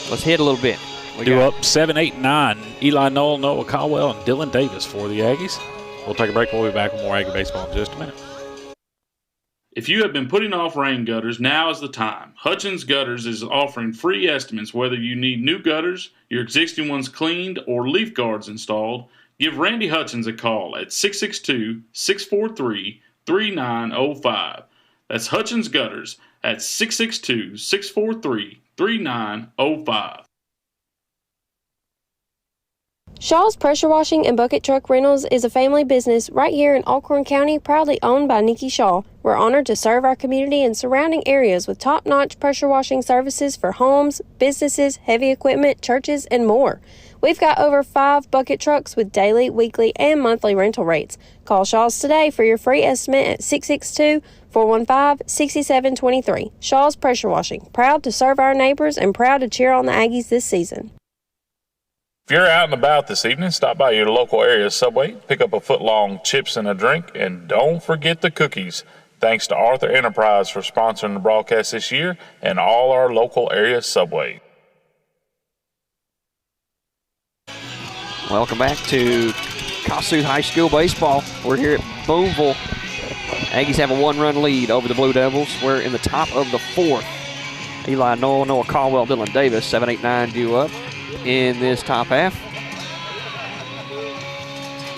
Let's hit a little bit. Due up 7, 8, 9. Eli Knoll, Noah Caldwell, and Dylan Davis for the Aggies. We'll take a break. We'll be back with more Aggie baseball in just a minute. If you have been putting off rain gutters, now is the time. Hutchins Gutters is offering free estimates whether you need new gutters, your existing ones cleaned, or leaf guards installed. Give Randy Hutchins a call at 662-643-3905. That's Hutchins Gutters at 662-643-3905. Shaw's Pressure Washing and Bucket Truck Rentals is a family business right here in Alcorn County, proudly owned by Nikki Shaw. We're honored to serve our community and surrounding areas with top-notch pressure washing services for homes, businesses, heavy equipment, churches, and more. We've got over 5 bucket trucks with daily, weekly, and monthly rental rates. Call Shaw's today for your free estimate at 662-415-6723. Shaw's Pressure Washing, proud to serve our neighbors and proud to cheer on the Aggies this season. If you're out and about this evening, stop by your local area Subway, pick up a foot-long chips and a drink, and don't forget the cookies. Thanks to Arthur Enterprise for sponsoring the broadcast this year and all our local area Subway. Welcome back to Kossuth High School baseball. We're here at Booneville. Aggies have a 1-run lead over the Blue Devils. We're in the top of the 4th. Eli Noel, Noah Caldwell, Dylan Davis, 7, 8, 9 due up in this top half.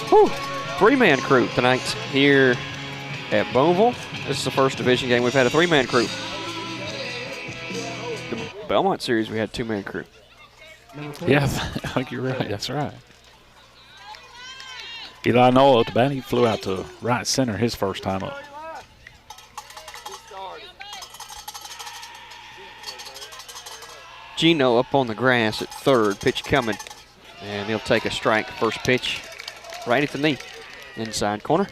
Whew. 3-man crew tonight here at Booneville. This is the first division game we've had a 3-man crew. The Belmont series, we had 2-man crew. Yeah, I think you're right. That's right. Eli Noel at the bat, he flew out to right center his first time up. Gino up on the grass at third, pitch coming. And he'll take a strike. First pitch right at the knee, inside corner.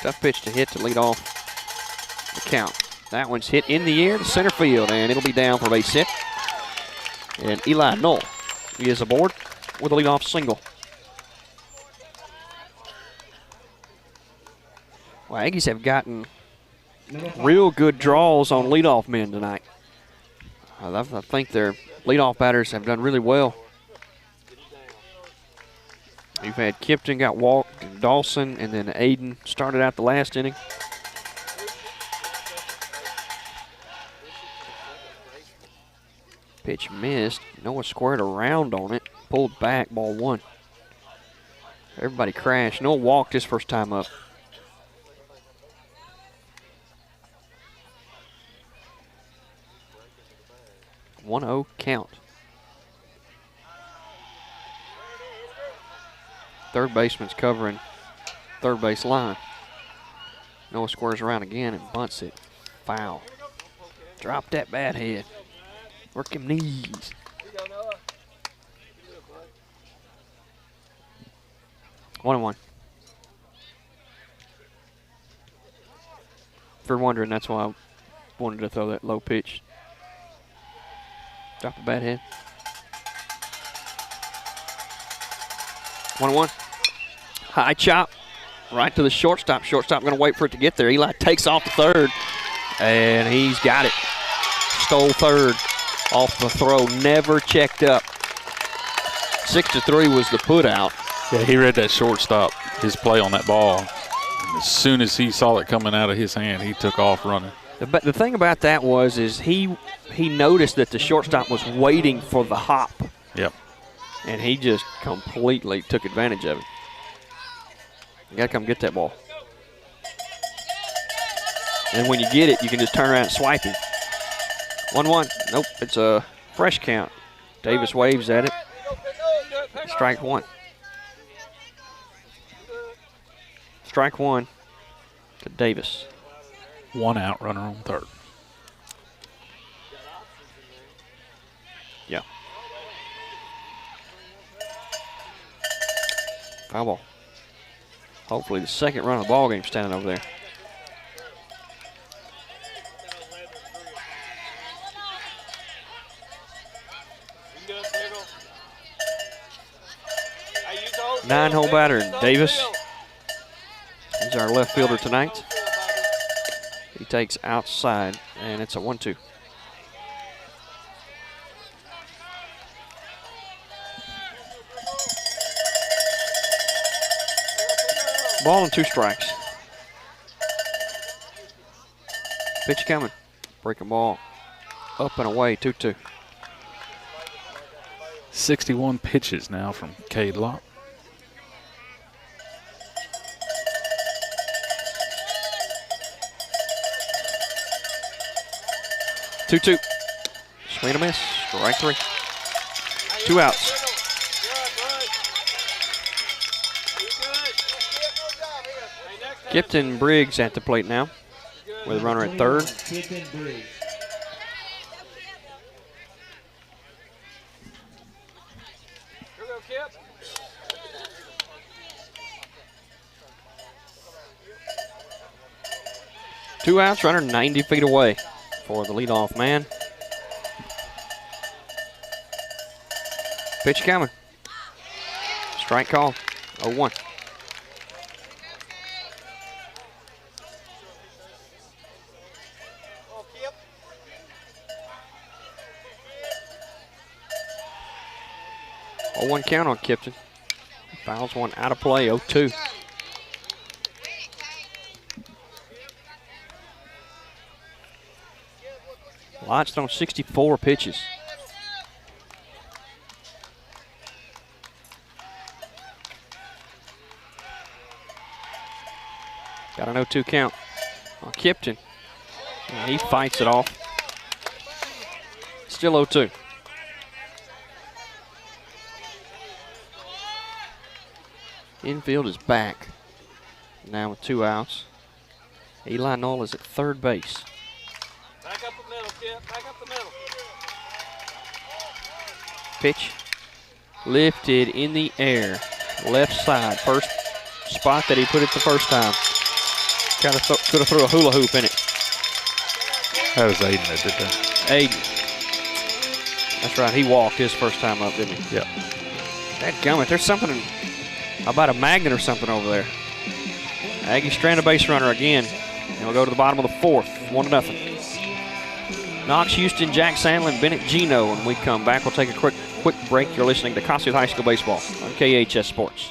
Tough pitch to hit to lead off the count. That one's hit in the air to center field, and it'll be down for a base hit. And Eli Knoll is aboard with a leadoff single. Well, Aggies have gotten real good draws on leadoff men tonight. I think their leadoff batters have done really well. You've had Kipton got walked, and Dawson, and then Aiden started out the last inning. Pitch missed. Noah squared around on it, pulled back, ball 1. Everybody crashed. Noah walked his first time up. One 1-0 count. Third baseman's covering third base line. Noah squares around again and bunts it. Foul. Drop that bat head. Work him knees. 1-1. If you're wondering, that's why I wanted to throw that low pitch. Drop the bat head. 1-1. High chop. Right to the shortstop. Shortstop going to wait for it to get there. Eli takes off the third. And he's got it. Stole third off the throw. Never checked up. 6-3 was the put out. Yeah, he read that shortstop, his play on that ball. And as soon as he saw it coming out of his hand, he took off running. But the thing about that is he noticed that the shortstop was waiting for the hop. Yep. And he just completely took advantage of it. You got to come get that ball. And when you get it, you can just turn around and swipe him. 1-1. Nope, it's a fresh count. Davis waves at it. Strike 1. Strike 1 to Davis. 1 out, runner on third. Yeah. Foul ball. Hopefully the second run of the ball game standing over there. Nine-hole batter, Davis. He's our left fielder tonight. He takes outside, and it's a 1-2. Ball and 2 strikes. Pitch coming. Breaking ball. Up and away, 2-2. 61 pitches now from Cade Locke. Two. Swing and a miss. Strike 3. 2 outs. Kipton Briggs at the plate now with a runner at third. Two outs, runner 90 feet away for the leadoff man. Pitch coming. Strike call. 0-1. One count on Kipton. Fouls one out of play, 0-2. Lodge thrown 64 pitches. Got an 0-2 count on Kipton. And he fights it off. Still 0-2. Infield is back. Now with 2 outs. Eli Knoll is at third base. Back up the middle, Kip. Back up the middle. Pitch lifted in the air. Left side. First spot that he put it the first time. Kind of could have threw a hula hoop in it. That was Aiden that did that. Aiden. That's right. He walked his first time up, didn't he? Yeah. Dadgummit, there's something about a magnet or something over there. Aggie stranded base runner again. And we'll go to the bottom of the 4th. 1-0. Knox, Houston, Jack Sandlin, Bennett, Gino. When we come back, we'll take a quick break. You're listening to Kossuth High School Baseball on KHS Sports.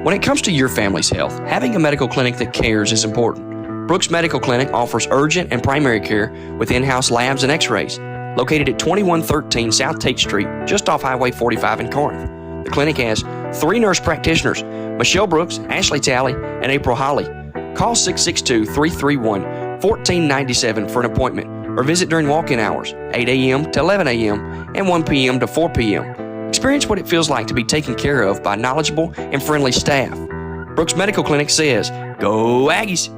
When it comes to your family's health, having a medical clinic that cares is important. Brooks Medical Clinic offers urgent and primary care with in-house labs and x-rays. Located at 2113 South Tate Street, just off Highway 45 in Corinth. The clinic has 3 nurse practitioners, Michelle Brooks, Ashley Talley, and April Holly. Call 662-331-1497 for an appointment or visit during walk-in hours, 8 a.m. to 11 a.m. and 1 p.m. to 4 p.m. Experience what it feels like to be taken care of by knowledgeable and friendly staff. Brooks Medical Clinic says, go Aggies!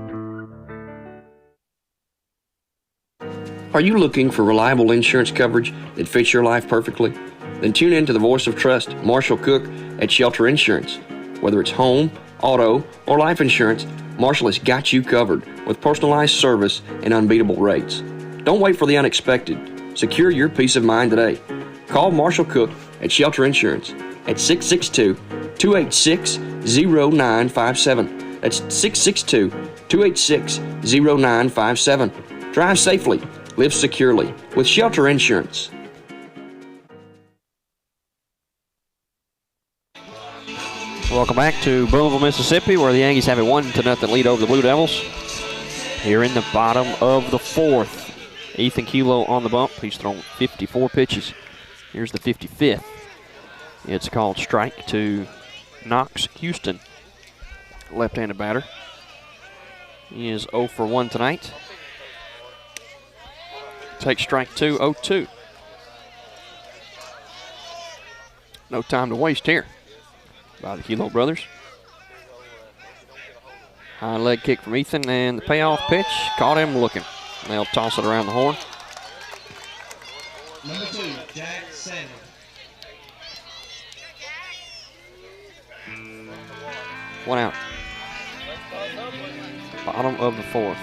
Are you looking for reliable insurance coverage that fits your life perfectly? Then tune in to the voice of trust, Marshall Cook at Shelter Insurance. Whether it's home, auto, or life insurance, Marshall has got you covered with personalized service and unbeatable rates. Don't wait for the unexpected. Secure your peace of mind today. Call Marshall Cook at Shelter Insurance at 662-286-0957. That's 662-286-0957. Drive safely. Live securely with Shelter Insurance. Welcome back to Booneville, Mississippi, where the Aggies have a 1-0 lead over the Blue Devils. Here in the bottom of the 4th, Ethan Kilo on the bump. He's thrown 54 pitches. Here's the 55th. It's called strike to Knox Houston, left-handed batter. He is 0 for 1 tonight. Take strike 2, 0-2. No time to waste here by the Kilo brothers. High leg kick from Ethan, and the payoff pitch caught him looking. They'll toss it around the horn. Number 2, Jack Sandlin. One out. Bottom of the 4th.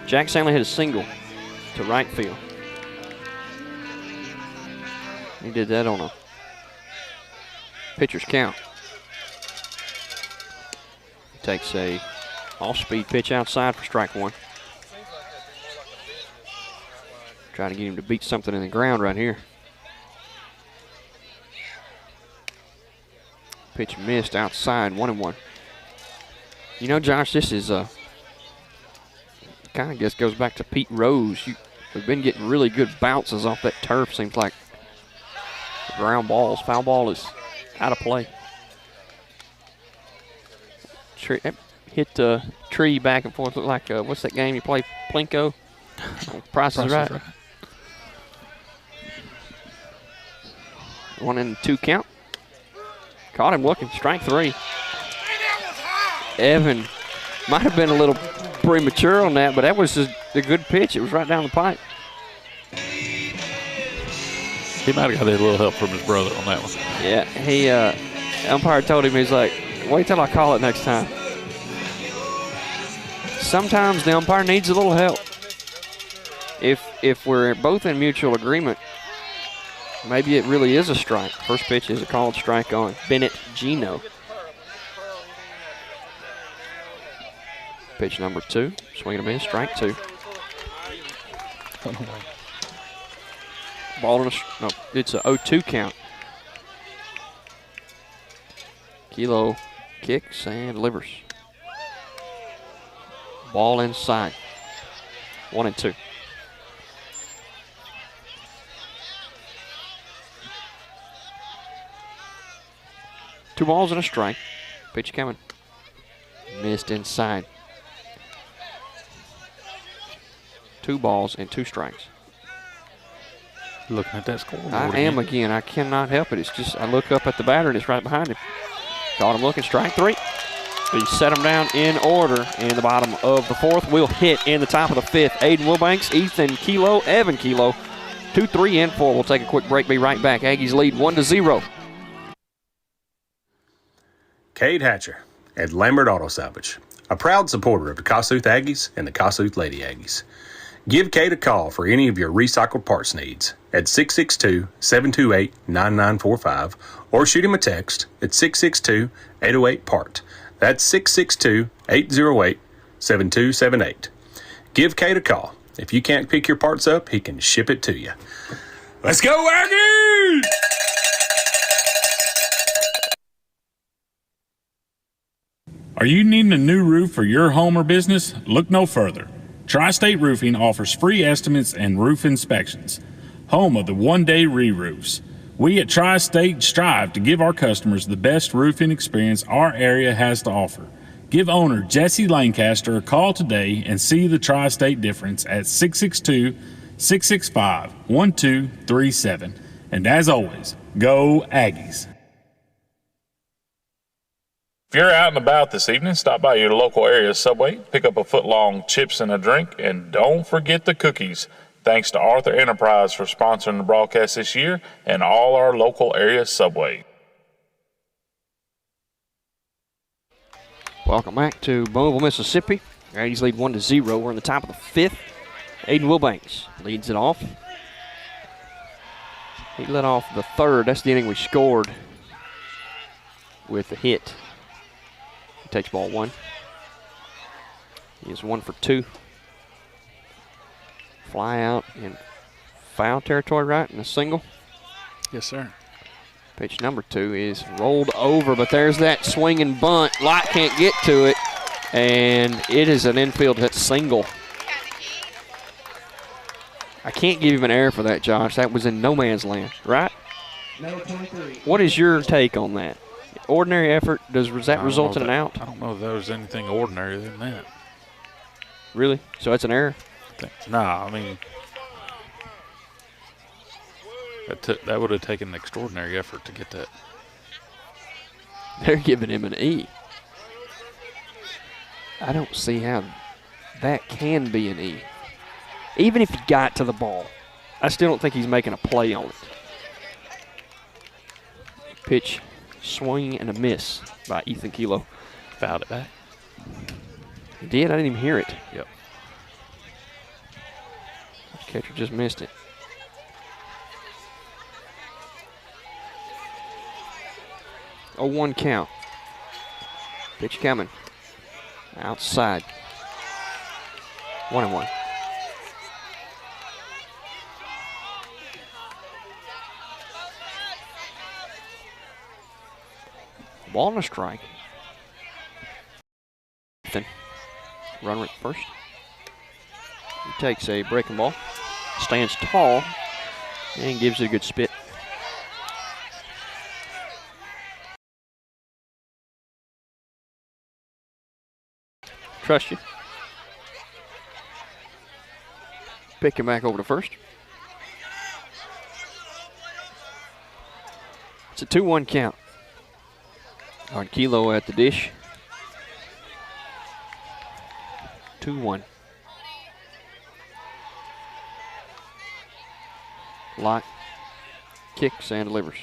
Jack Sandlin hit a single to right field. He did that on a pitcher's count. Takes a off-speed pitch outside for strike 1. Trying to get him to beat something in the ground right here. Pitch missed outside, 1-1. You know, Josh, this is kind of guess goes back to Pete Rose. We've been getting really good bounces off that turf. Seems like ground balls. Foul ball is out of play. Hit the tree back and forth. Look like what's that game you play? Plinko. Price is Right. 1-2 count. Caught him looking. Strike 3. Evan might have been a little premature on that, but that was just a good pitch. It was right down the pipe. He might have got a little help from his brother on that one. Yeah, umpire told him, he's like, wait till I call it next time. Sometimes the umpire needs a little help. If we're both in mutual agreement, maybe it really is a strike. First pitch is a called strike on Bennett Gino. Pitch number 2, swing and a miss, strike 2. Ball in no, it's a 0-2 count. Kilo kicks and delivers. Ball inside. 1-2. Two balls and a strike. Pitch coming. Missed inside. 2 balls and 2 strikes. Looking at that scoreboard. I am again. I cannot help it. It's just I look up at the batter and it's right behind him. Caught him looking. Strike 3. He set him down in order in the bottom of the 4th. We'll hit in the top of the 5th. Aiden Wilbanks, Ethan Kilo, Evan Kilo. 2, 3, and 4. We'll take a quick break. Be right back. Aggies lead 1-0. Cade Hatcher at Lambert Auto Salvage, a proud supporter of the Kossuth Aggies and the Kossuth Lady Aggies. Give Cade a call for any of your recycled parts needs at 662-728-9945 or shoot him a text at 662-808-PART. That's 662-808-7278. Give Cade a call. If you can't pick your parts up, he can ship it to you. Let's go, Aggies! Are you needing a new roof for your home or business? Look no further. Tri-State Roofing offers free estimates and roof inspections. Home of the one-day re-roofs. We at Tri-State strive to give our customers the best roofing experience our area has to offer. Give owner Jesse Lancaster a call today and see the Tri-State difference at 662-665-1237. And as always, go Aggies. If you're out and about this evening, stop by your local area Subway, pick up a foot-long chips and a drink, and don't forget the cookies. Thanks to Arthur Enterprise for sponsoring the broadcast this year and all our local area Subway. Welcome back to Booneville, Mississippi. Aggies lead 1-0. We're in the top of the 5th. Aiden Wilbanks leads it off. He led off the 3rd. That's the inning we scored with a hit. He takes ball 1. He is 1 for 2. Fly out in foul territory, right? In a single. Yes, sir. Pitch number 2 is rolled over, but there's that swinging bunt. Light can't get to it, and it is an infield hit single. I can't give him an error for that, Josh. That was in no man's land, right? Number 23. What is your take on that? Ordinary effort, does that result in an out? I don't know if there was anything ordinary than that. Really? So that's an error? Nah, I mean, that would have taken an extraordinary effort to get that. They're giving him an E. I don't see how that can be an E. Even if he got to the ball, I still don't think he's making a play on it. Pitch, swing, and a miss by Ethan Kilo. Fouled it back. He did? I didn't even hear it. Yep. Catcher just missed it. A 1 count. Pitch coming. Outside. 1-1. Ball and a strike. Ethan. Runner at first. He takes a breaking ball, stands tall, and gives it a good spit. Trust you. Pick him back over to first. It's a 2-1 count. On Kilo at the dish. 2-1. Lott kicks and delivers.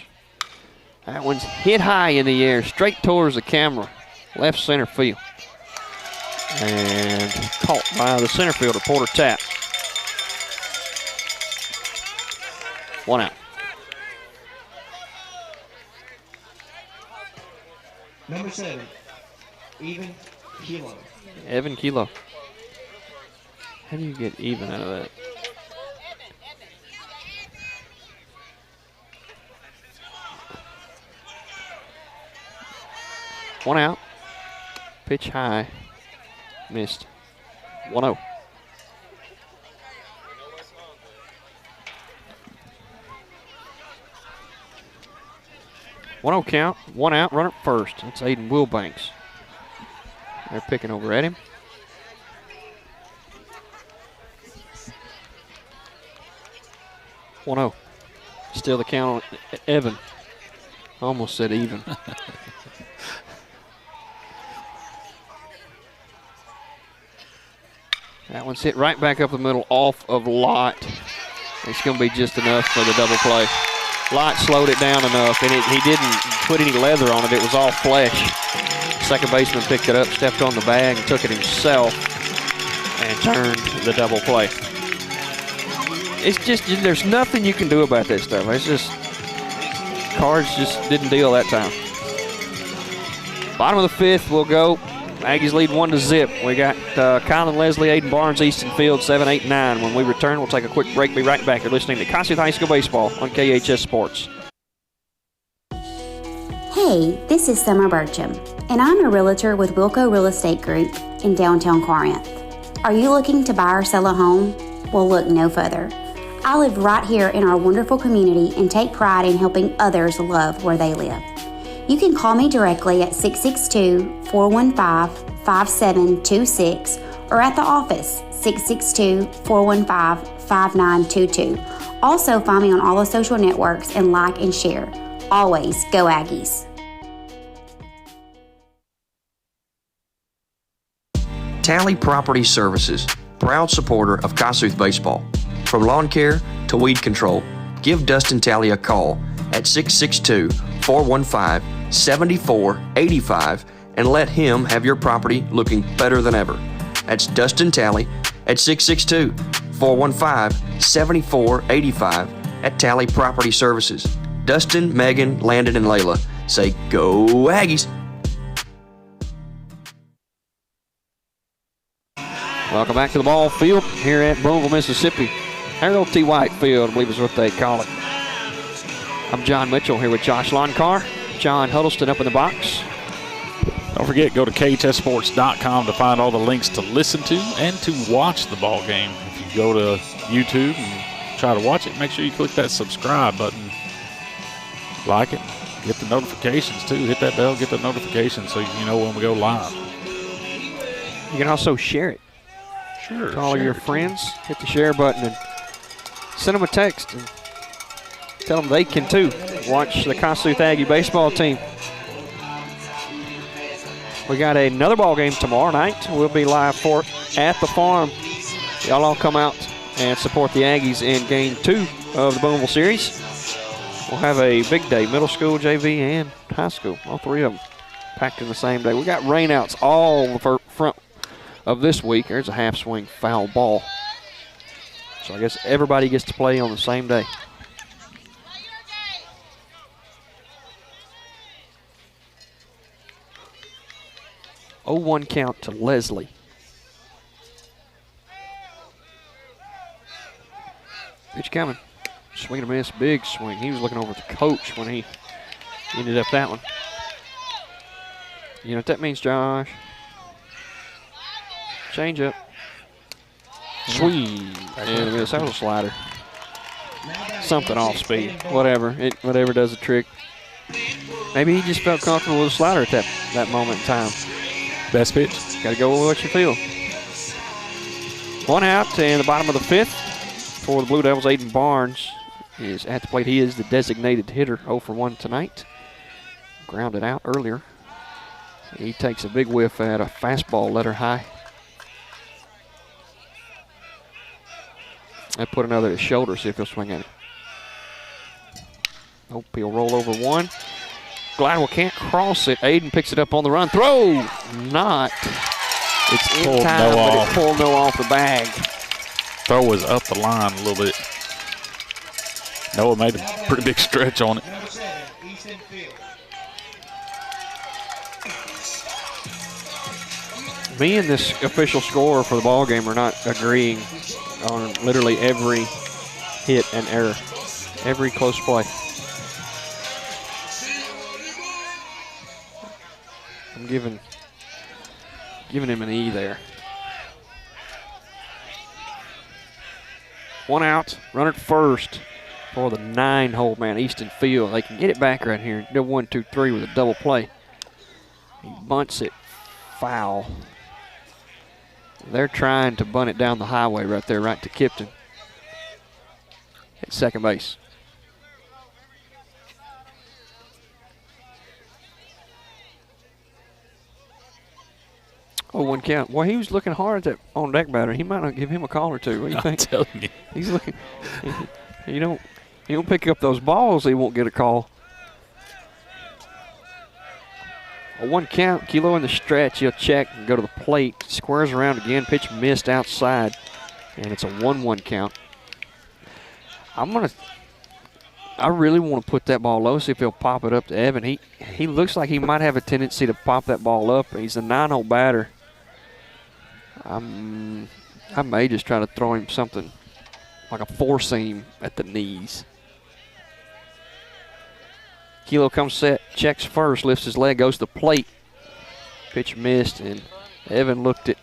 That one's hit high in the air, straight towards the camera, left center field. And caught by the center fielder, Porter Tapp. 1 out. Number 7, Even Kilo. Evan Kilo. How do you get even out of that? One out. Pitch high. Missed. 1-0. Count, 1 out, runner first. That's Aiden Wilbanks. They're picking over at him. Still the count on Evan. Almost said even. That one's hit right back up the middle off of Lott. It's going to be just enough for the double play. Lott slowed it down enough, and he didn't put any leather on it. It was all flesh. Second baseman picked it up, stepped on the bag, and took it himself, and turned the double play. It's just, there's nothing you can do about that stuff. It's just, cards just didn't deal that time. Bottom of the 5th, we'll go. Aggies lead 1-0. We got Kylan Leslie, Aiden Barnes, Easton Field, 7, 8, 9. When we return, we'll take a quick break. Be right back. You're listening to Kossuth High School Baseball on KHS Sports. Hey, this is Summer Burcham, and I'm a realtor with Wilco Real Estate Group in downtown Corinth. Are you looking to buy or sell a home? Well, look no further. I live right here in our wonderful community and take pride in helping others love where they live. You can call me directly at 662-415-5726 or at the office, 662-415-5922. Also, find me on all the social networks and like and share. Always go Aggies. Tally Property Services, proud supporter of Kossuth Baseball. From lawn care to weed control, give Dustin Tally a call at 662-415-7485 and let him have your property looking better than ever. That's Dustin Tally at 662-415-7485 at Tally Property Services. Dustin, Megan, Landon, and Layla say, go Aggies! Welcome back to the ball field here at Booneville, Mississippi. Harold T. White Field, I believe is what they call it. I'm John Mitchell here with Josh Lonkar. John Huddleston up in the box. Don't forget, go to khsports.com to find all the links to listen to and to watch the ball game. If you go to YouTube and try to watch it, make sure you click that subscribe button. Like it. Get the notifications, too. Hit that bell, get the notifications so you know when we go live. You can also share it. Sure. To all of your friends. Hit the share button and send them a text and tell them they can, too, watch the Kossuth Aggie baseball team. We got another ball game tomorrow night. We'll be live for it at the farm. Y'all all come out and support the Aggies in Game 2 of the Booneville Series. We'll have a big day, middle school, JV, and high school. All three of them packed in the same day. We got rainouts all the front of this week. There's a half swing foul ball. So I guess everybody gets to play on the same day. Oh, 0-1 count to Leslie. Pitch coming. Swing and a miss, big swing. He was looking over at the coach when he ended up that one. You know what that means, Josh? Change up. Swing. And a miss. That was a slider. Something off speed. Whatever. Whatever does the trick. Maybe he just felt comfortable with a slider at that moment in time. Best pitch. Got to go with what you feel. 1 out in the bottom of the 5th for the Blue Devils. Aiden Barnes is at the plate. He is the designated hitter, 0 for 1 tonight. Grounded out earlier. He takes a big whiff at a fastball, letter high. I put another to his shoulder, see if he'll swing at it. Nope, he'll roll over 1. Gladwell can't cross it. Aiden picks it up on the run. Throw! Not. It's in time, but it pulled no off the bag. Throw was up the line a little bit. Noah made a pretty big stretch on it. Me and this official scorer for the ball game are not agreeing on literally every hit and error, every close play. I'm giving him an E there. 1 out, runner at first for the 9-hole man, Easton Field. They can get it back right here. Do 1, 2, 3 with a double play. He bunts it foul. They're trying to bunt it down the highway right there, right to Kipton at second base. Oh, 1 count. Well, he was looking hard at that on deck batter. He might not give him a call or two. What do you think? I'm telling you. He's looking. You don't pick up those balls, he won't get a call. A 1 count, Kilo in the stretch. He'll check and go to the plate. Squares around again. Pitch missed outside, and it's a 1-1 count. I really want to put that ball low, see if he'll pop it up to Evan. He looks like he might have a tendency to pop that ball up. He's a 9-hole batter. I may just try to throw him something like a 4-seam at the knees. Kilo comes set, checks first, lifts his leg, goes to the plate. Pitch missed, and Evan looked at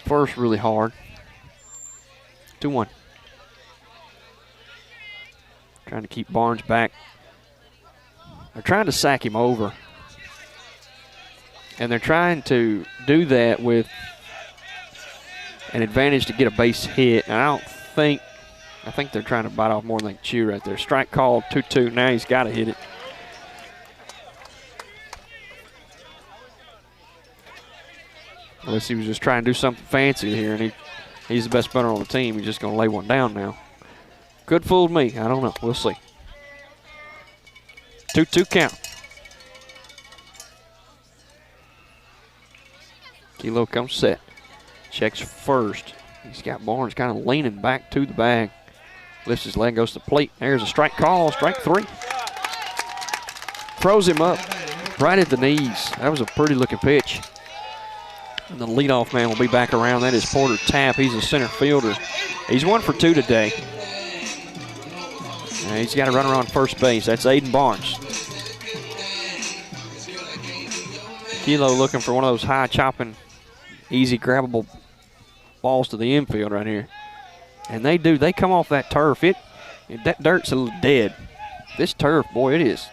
first really hard. 2-1. Trying to keep Barnes back. They're trying to sack him over. And they're trying to do that with an advantage to get a base hit. And I think they're trying to bite off more than they can chew right there. Strike called, 2-2. Now he's got to hit it. Unless he was just trying to do something fancy here, and he's the best bunter on the team. He's just going to lay one down now. Could fool me. I don't know. We'll see. 2-2 count. Kilo comes set. Checks first. He's got Barnes kind of leaning back to the bag. Lifts his leg, goes to the plate. There's a strike call, strike 3. Throws him up right at the knees. That was a pretty looking pitch. And the leadoff man will be back around. That is Porter Tapp. He's a center fielder. He's 1 for 2 today. And he's got a runner on first base. That's Aiden Barnes. Kilo looking for one of those high chopping, easy grabbable balls to the infield right here. And they do. They come off that turf. That dirt's a little dead. This turf, boy, it is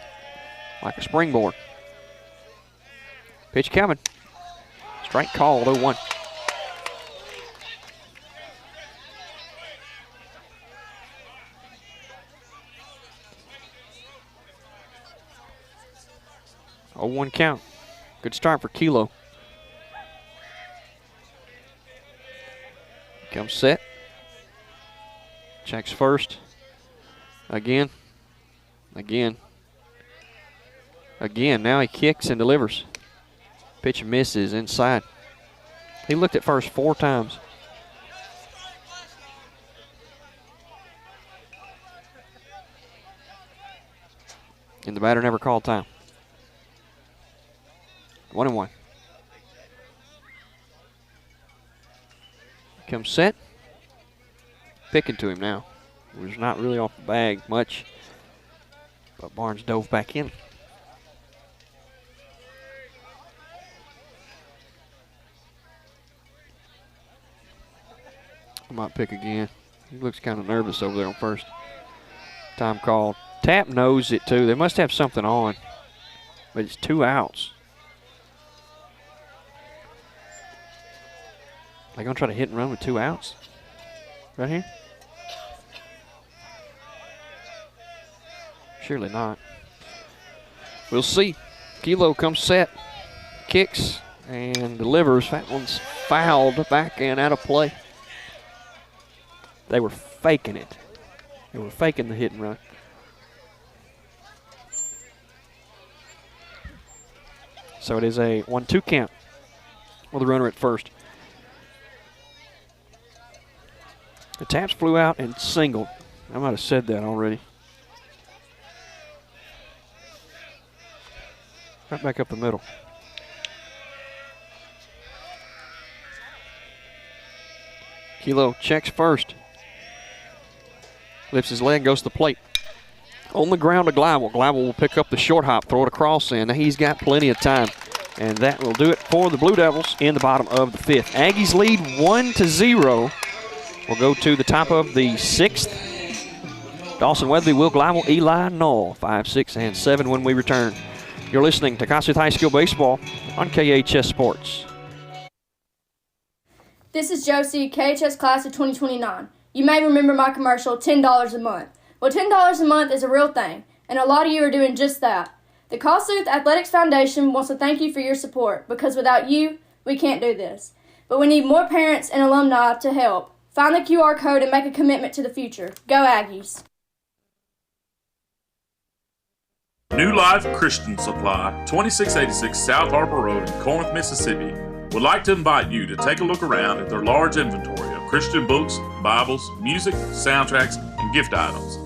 like a springboard. Pitch coming. Strike called, 0-1. Oh, 1 count. Good start for Kilo. Comes set. Checks first. Again. Again. Again. Now he kicks and delivers. Pitch misses inside. He looked at first 4 times. And the batter never called time. 1-1. Comes set. Picking to him now. He was not really off the bag much, but Barnes dove back in. might pick again. He looks kind of nervous over there on first. Time called. Tap knows it too. They must have something on. But it's 2 outs. Are they going to try to hit and run with 2 outs? Right here? Surely not. We'll see. Kilo comes set. Kicks and delivers. That one's fouled back and out of play. They were faking it. They were faking the hit and run. So it is a 1-2 count with a runner at first. The taps flew out and singled. I might have said that already. Right back up the middle. Kilo checks first. Lifts his leg, goes to the plate. On the ground to Gleivel. Gleivel will pick up the short hop, throw it across, and he's got plenty of time. And that will do it for the Blue Devils in the bottom of the 5th. Aggies lead 1-0. We'll go to the top of the 6th. Dawson Weatherby, Will Gleivel, Eli Knoll, 5, 6, and 7 when we return. You're listening to Kossuth High School Baseball on KHS Sports. This is Josie, KHS Class of 2029. You may remember my commercial, $10 a month. Well, $10 a month is a real thing, and a lot of you are doing just that. The Kossuth Athletics Foundation wants to thank you for your support, because without you, we can't do this. But we need more parents and alumni to help. Find the QR code and make a commitment to the future. Go Aggies. New Life Christian Supply, 2686 South Harbor Road in Corinth, Mississippi, would like to invite you to take a look around at their large inventory of Christian books, Bibles, music, soundtracks, and gift items.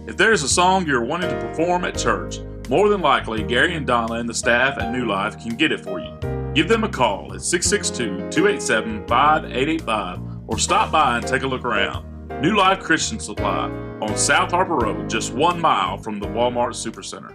If there is a song you're wanting to perform at church, more than likely Gary and Donna and the staff at New Life can get it for you. Give them a call at 662-287-5885 or stop by and take a look around. New Life Christian Supply on South Harbor Road, just 1 mile from the Walmart Supercenter.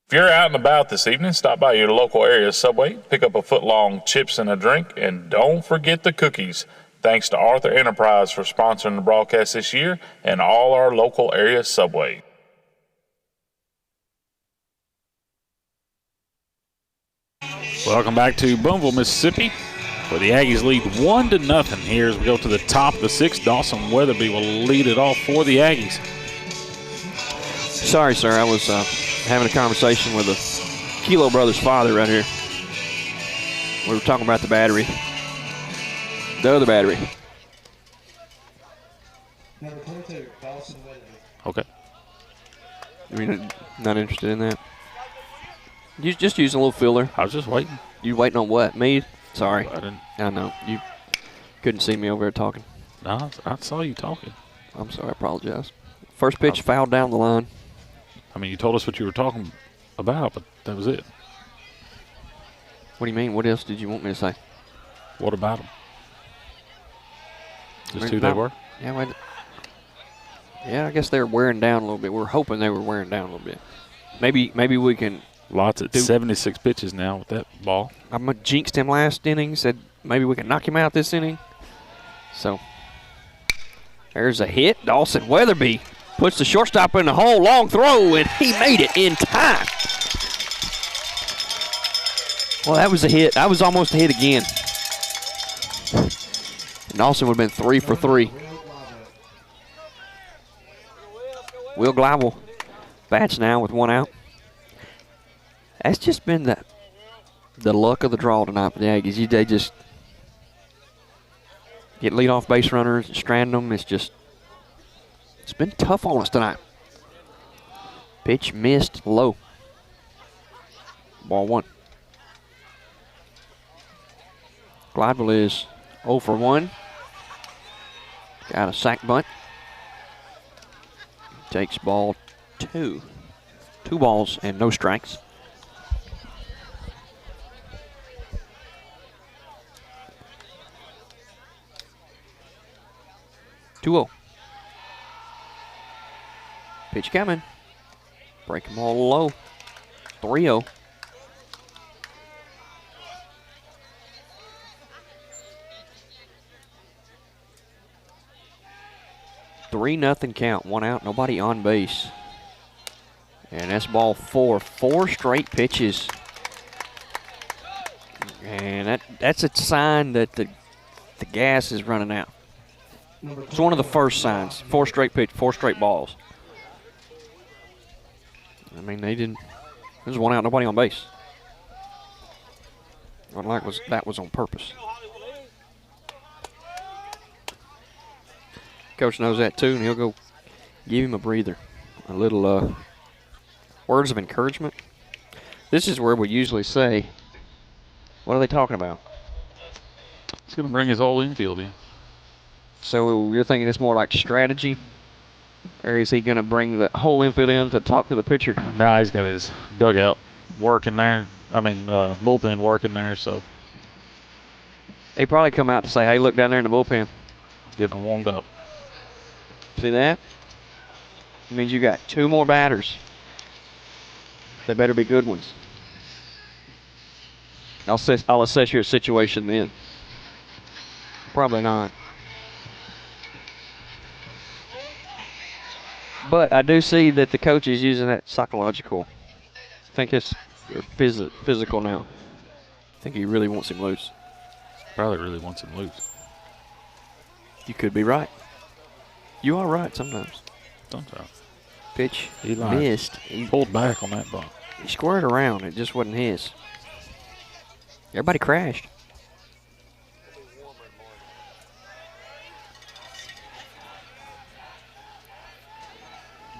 If you're out and about this evening, stop by your local area Subway, pick up a foot-long chips and a drink, and don't forget the cookies. Thanks to Arthur Enterprise for sponsoring the broadcast this year and all our local area Subway. Welcome back to Booneville, Mississippi, where the Aggies lead 1-0 here as we go to the top of the 6th. Dawson Weatherby will lead it off for the Aggies. Sorry, sir. I was having a conversation with the Kilo brother's father right here. We were talking about the battery. The other battery. Number 22, Dawson Weatherby. Okay. You're not interested in that? You just using a little filler. I was just waiting. You waiting on what? Me? Sorry. I didn't. I know. You couldn't see me over there talking. No, I saw you talking. I'm sorry. I apologize. First pitch fouled down the line. I mean, you told us what you were talking about, but that was it. What do you mean? What else did you want me to say? What about them? Just who they were? Yeah, I guess they were wearing down a little bit. We're hoping they were wearing down a little bit. Maybe we can. Lots at 76 pitches now with that ball. I jinxed him last inning. Said maybe we can knock him out this inning. So there's a hit. Dawson Weatherby puts the shortstop in the hole. Long throw, and he made it in time. Well, that was a hit. That was almost a hit again. And Dawson would have been 3 for 3. Will Gleivel bats now with 1 out. That's just been the luck of the draw tonight for the Aggies. They just get leadoff base runners and strand them. It's been tough on us tonight. Pitch missed low. Ball 1. Gleiville is 0 for 1. Got a sac bunt. Takes ball 2. 2 balls and no strikes. (2-0). Pitch coming. Break them all low. 3-0. 3-0 count. 1 out, nobody on base. And that's ball 4. 4 straight pitches. And that's a sign that the gas is running out. It's one of the first signs. 4 straight pitch, 4 straight balls. I mean, they didn't. There's 1 out, nobody on base. What like was that was on purpose. Coach knows that too, and he'll go give him a breather, a little words of encouragement. This is where we usually say, "What are they talking about?" He's going to bring his whole infield in. So you're thinking it's more like strategy, or is he going to bring the whole infield in to talk to the pitcher? Nah, he's got his dugout working there. Bullpen working there, so. They probably come out to say, "Hey, look down there in the bullpen. Get them warmed up." See that? It means you got 2 more batters. They better be good ones. I'll assess your situation then. Probably not. But I do see that the coach is using that psychological. I think it's physical now. I think he really wants him loose. Probably really wants him loose. You could be right. You are right sometimes. Sometimes. Pitch He missed. He pulled back on that ball. He squared around. It just wasn't his. Everybody crashed.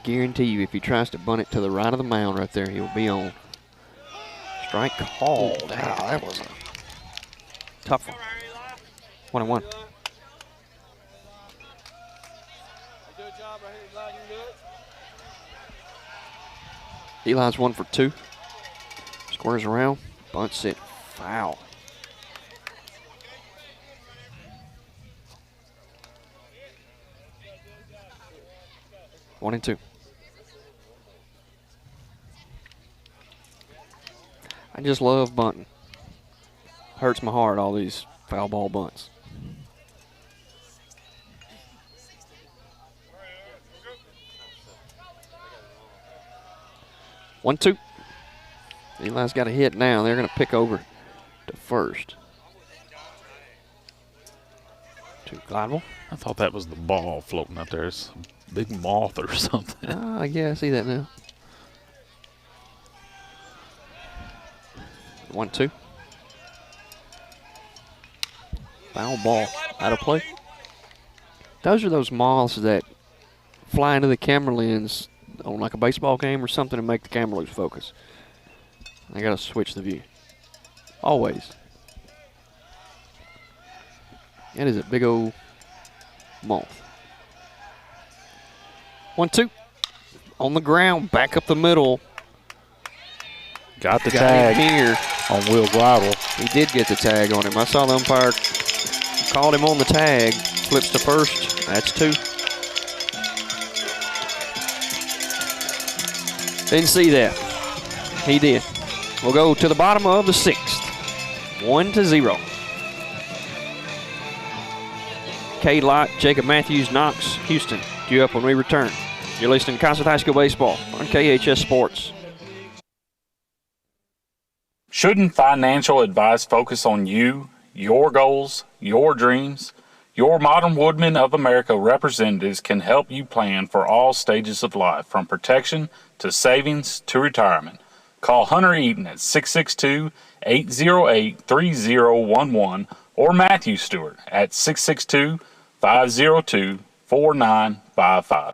Guarantee you, if he tries to bunt it to the right of the mound right there, he'll be on. Strike called. Wow, that was a tough one. 1-1. Eli's 1 for 2. Squares around. Bunts it. Foul. One and 2. I just love bunting. Hurts my heart, all these foul ball bunts. One, 2. Eli's got a hit now. They're going to pick over to first. To Gladwell. I thought that was the ball floating up there. It's a big moth or something. Yeah, I see that now. 1, 2. Foul ball. Out of play. Those are those moths that fly into the camera lens on like a baseball game or something and make the camera lose focus. I gotta switch the view. Always. That is a big old moth. 1, 2. On the ground, back up the middle. Got the tag here on Will Gladwell. He did get the tag on him. I saw the umpire called him on the tag. Flips to first. That's 2. Didn't see that. He did. We'll go to the bottom of the 6th. 1-0. Cade Lott, Jacob Matthews, Knox, Houston. Due up when we return. You're listening to Kossuth High School Baseball on KHS Sports. Shouldn't financial advice focus on you, your goals, your dreams? Your Modern Woodmen of America representatives can help you plan for all stages of life, from protection to savings to retirement. Call Hunter Eaton at 662-808-3011 or Matthew Stewart at 662-502-4955.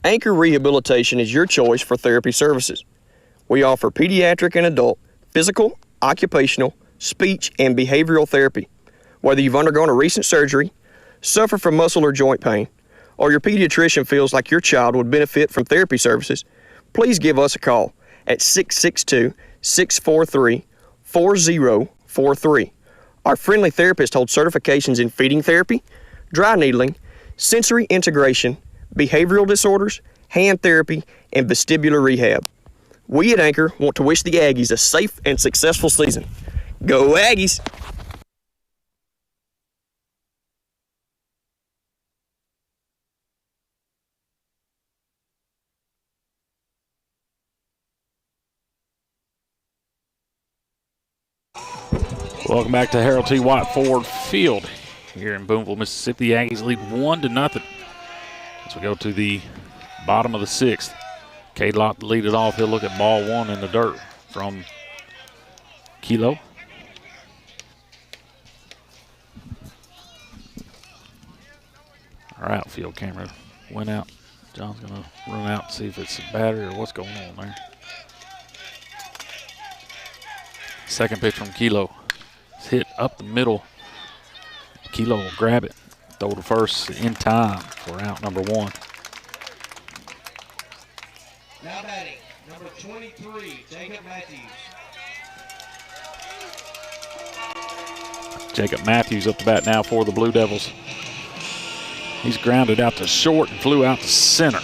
Anchor Rehabilitation is your choice for therapy services. We offer pediatric and adult, physical, occupational, speech, and behavioral therapy. Whether you've undergone a recent surgery, suffer from muscle or joint pain, or your pediatrician feels like your child would benefit from therapy services, please give us a call at 662-643-4043. Our friendly therapist holds certifications in feeding therapy, dry needling, sensory integration, behavioral disorders, hand therapy, and vestibular rehab. We at Anchor want to wish the Aggies a safe and successful season. Go Aggies! Welcome back to Harold T. White Ford Field here in Booneville, Mississippi. The Aggies lead 1-0 as we go to the bottom of the 6th. Cade Lott to lead it off. He'll look at ball 1 in the dirt from Kilo. Our outfield camera went out. John's going to run out and see if it's a battery or what's going on there. Second pitch from Kilo. It's hit up the middle. Kilo will grab it. Throw to first in time for out number 1. Now batting, number 23, Jacob Matthews. Jacob Matthews up the bat now for the Blue Devils. He's grounded out to short and flew out to center.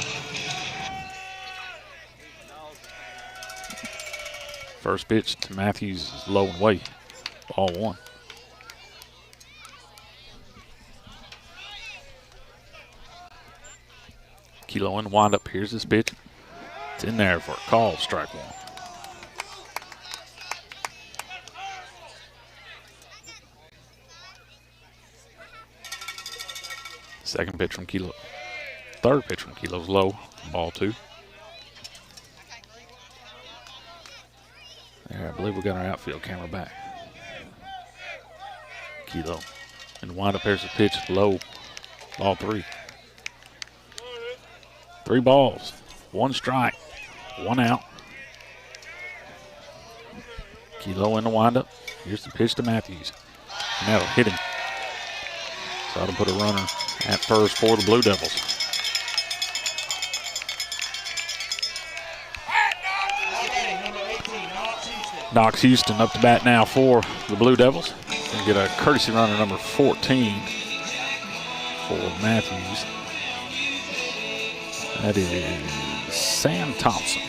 First pitch to Matthews is low and away. Ball 1. Kilo in the windup. Here's his pitch. It's in there for a call, strike 1. Second pitch from Kilo. Third pitch from Kilo's low. Ball 2. There, I believe we got our outfield camera back. Kilo. And wind up, there's the pitch low. Ball 3. 3 balls. 1 strike. 1 out. Kilo in the windup. Here's the pitch to Matthews. And that'll hit him. So that'll put a runner at first for the Blue Devils. Knox Houston up to bat now for the Blue Devils. And get a courtesy runner number 14 for Matthews. That is Sam Thompson.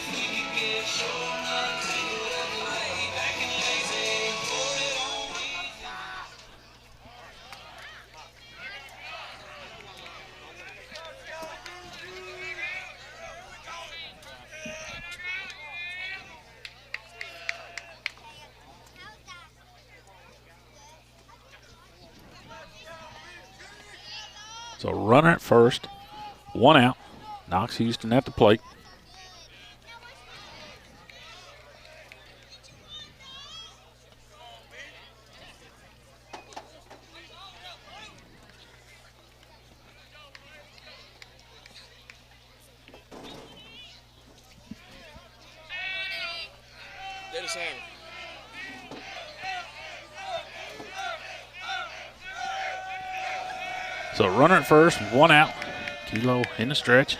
So runner at first, 1 out. Knox Houston at the plate. So runner at first, 1 out. Kilo in the stretch.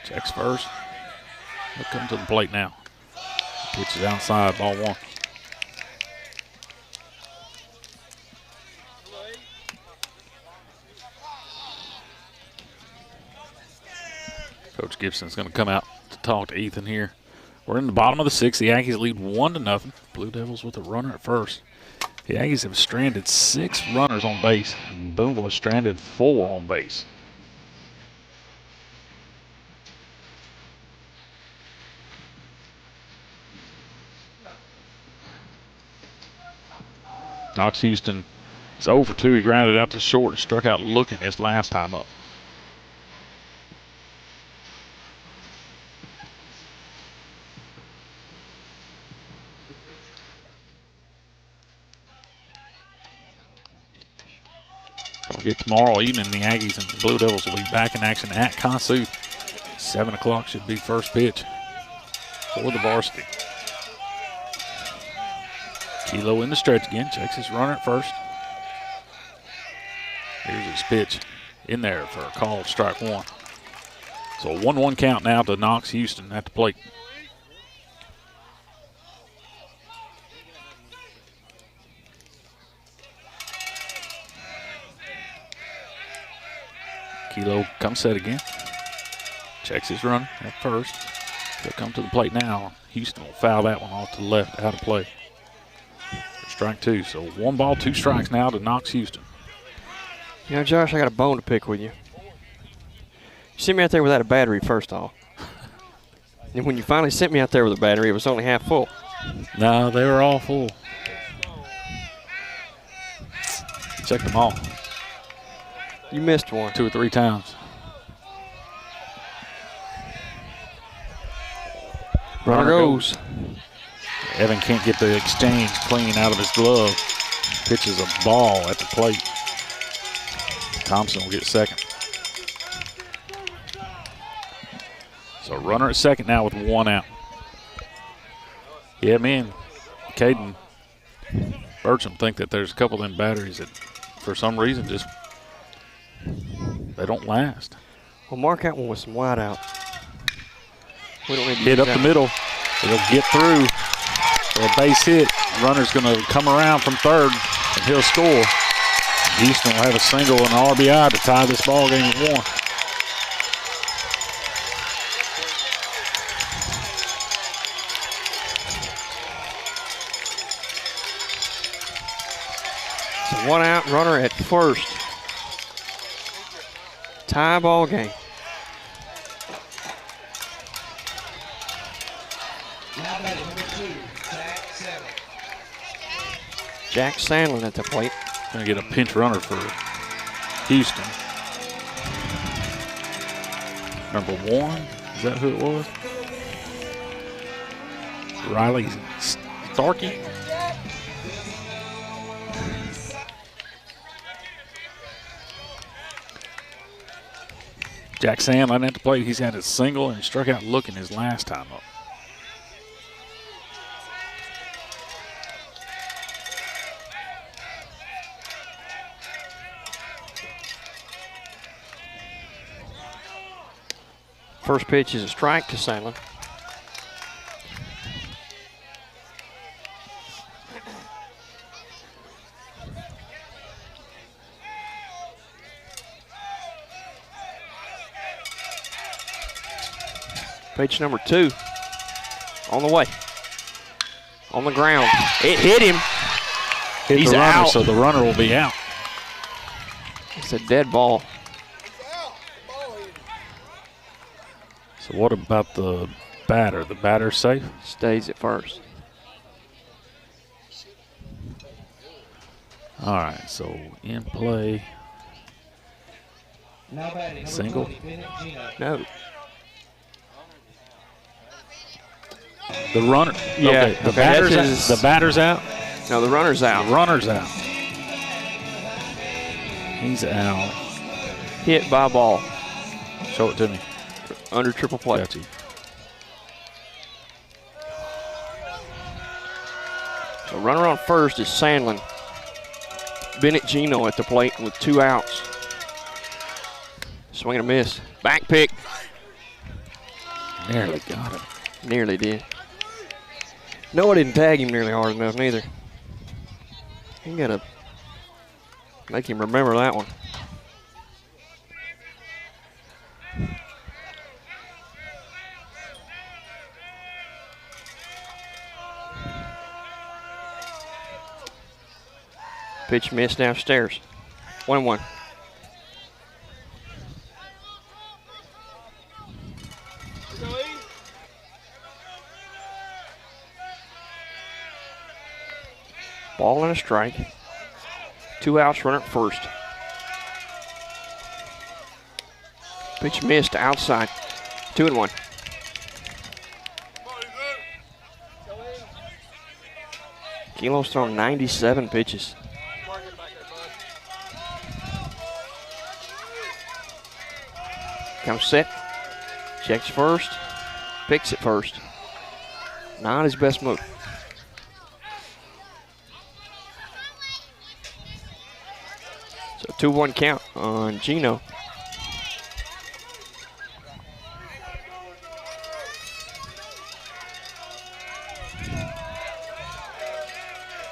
Checks first. He'll come to the plate now. Pitches outside, ball 1. Coach Gibson's going to come out to talk to Ethan here. We're in the bottom of the 6th. The Aggies lead 1-0. Blue Devils with a runner at first. The Aggies have stranded 6 runners on base. Booneville has stranded 4 on base. Knox Houston is 0 for 2. He grounded out to short and struck out looking his last time up. Don't forget, tomorrow evening, the Aggies and the Blue Devils will be back in action at Kossuth. 7 o'clock should be first pitch for the varsity. Kilo in the stretch again, checks his runner at first. Here's his pitch in there for a call, strike 1. So a 1-1 count now to Knox Houston at the plate. Kilo comes set again. Checks his run at first. He'll come to the plate now. Houston will foul that one off to the left, out of play. Strike 2. So 1 ball, 2 strikes now to Knox Houston. You know, Josh, I got a bone to pick with you. You sent me out there without a battery, first off. And when you finally sent me out there with a battery, it was only half full. No, they were all full. Checked them all. You missed one. 2 or 3 times. Runner goes. Evan can't get the exchange clean out of his glove. Pitches a ball at the plate. Thompson will get second. So runner at second now with 1 out. Yeah, me and Caden Burcham think that there's a couple of them batteries that for some reason just they don't last. Well, mark that one with some wide out. We don't need to hit up the middle. It'll get through. A base hit. Runner's going to come around from third, and he'll score. Houston will have a single and an RBI to tie this ball game at 1. So 1 out, runner at first. Tie ball game. Now batting number 2, Jack Sandlin at the plate. Going to get a pinch runner for Houston. Number 1, is that who it was? Riley Starkey. Jack Sandlin at the plate. He's had a single and struck out looking his last time up. First pitch is a strike to Sandlin. Pitch number 2 on the way. On the ground. It hit him. Hit He's the runner, out. so the runner will be out. It's a dead ball. So what about the batter? The batter's safe? Stays at first. All right, so in play. Now batting number Single? 20, Bennett Gino. No. The runner. Yeah, Okay, the okay, batter's that's out. his- The batter's out. No, the runner's out. The runner's out. He's out. Hit by ball. Show it to me. Under triple play. Got you. So runner on first is Sandlin. Bennett Gino at the plate with 2 outs. Swing and a miss. Back pick. Nearly got him. Nearly did. No, I didn't tag him nearly hard enough neither. You gotta make him remember that one. Pitch missed downstairs. 1-1. Ball and a strike. 2 outs, runner at first. Pitch missed outside. 2-1. Kilo's thrown 97 pitches. Comes set. Checks first. Picks it first. Not his best move. So 2-1 count on Gino.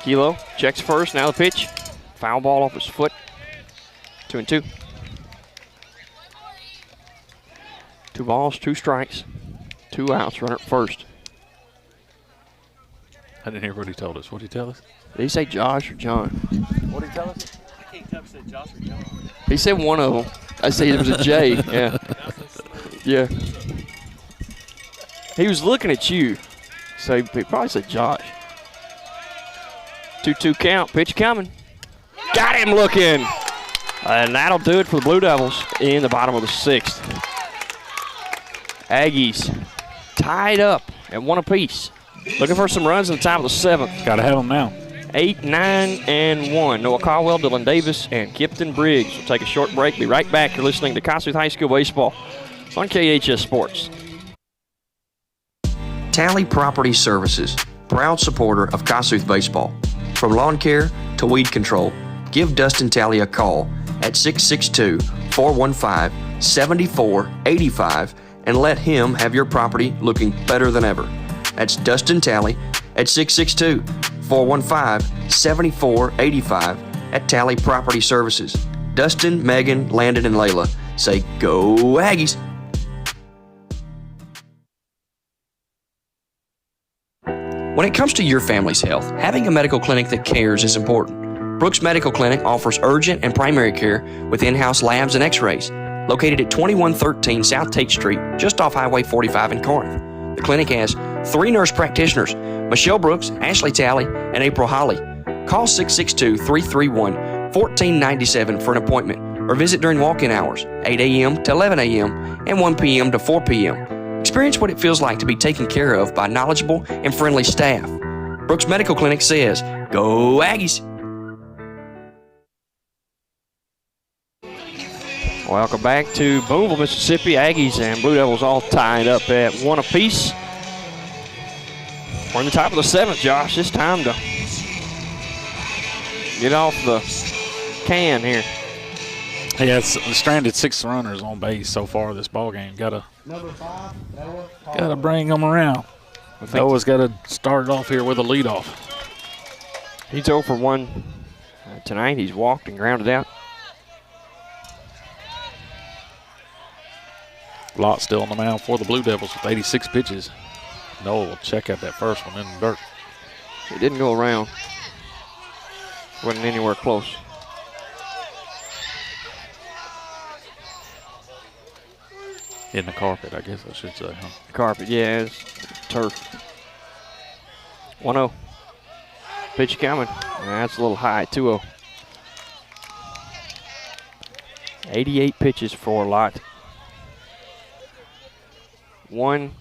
Kilo checks first, now the pitch. Foul ball off his foot. 2-2. 2 balls, 2 strikes, 2 outs, runner at first. I didn't hear what he told us. What did he tell us? Did he say Josh or John? What did he tell us? I can't tell if he said Josh or John. He said one of them. I said it was a J. Yeah. Yeah. He was looking at you. So he probably said Josh. 2-2 count. Pitch coming. Got him looking. And that'll do it for the Blue Devils in the bottom of the 6th. Aggies tied up at 1 apiece. Looking for some runs in the top of the 7th. Got to have them now. 8, 9, and 1. Noah Caldwell, Dylan Davis, and Kipton Briggs. We'll take a short break. Be right back. You're listening to Kossuth High School Baseball on KHS Sports. Tally Property Services, proud supporter of Kossuth Baseball. From lawn care to weed control, give Dustin Tally a call at 662-415-7485 and let him have your property looking better than ever. That's Dustin Tally at 662-415-7485 at Tally Property Services. Dustin, Megan, Landon, and Layla say, "Go Aggies!" When it comes to your family's health, having a medical clinic that cares is important. Brooks Medical Clinic offers urgent and primary care with in-house labs and x-rays. Located at 2113 South Tate Street, just off Highway 45 in Corinth. The clinic has 3 nurse practitioners, Michelle Brooks, Ashley Talley, and April Holly. Call 662-331-1497 for an appointment or visit during walk-in hours, 8 a.m. to 11 a.m. and 1 p.m. to 4 p.m. Experience what it feels like to be taken care of by knowledgeable and friendly staff. Brooks Medical Clinic says, "Go Aggies!" Welcome back to Booneville, Mississippi. Aggies and Blue Devils all tied up at 1 apiece. We're in the top of the 7th, Josh. It's time to get off the can here. Yeah, it's stranded 6 runners on base so far this ball game. Gotta bring them around. Noah's got to start it off here with a leadoff. He's 0 for 1 tonight. He's walked and grounded out. Lott still on the mound for the Blue Devils with 86 pitches. Noah will check out that first one in the dirt. It didn't go around. Wasn't anywhere close. In the carpet, I guess I should say, huh? Carpet, yeah, it's turf. 1-0. Pitch coming. That's a little high, 2-0. 88 pitches for Lott. 1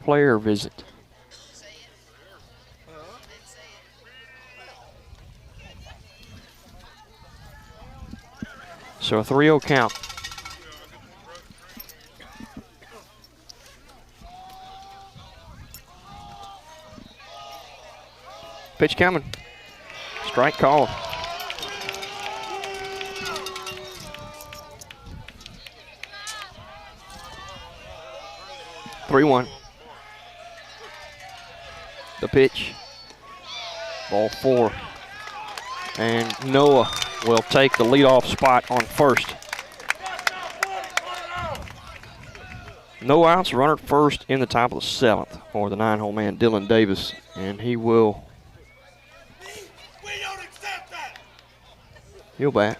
player visit. So a 3-0 count. Pitch coming. Strike called. (3-1). The pitch. Ball 4. And Noah will take the leadoff spot on first. No outs, runner at first in the top of the 7th for the 9-hole man, Dylan Davis. And he will. He'll bat.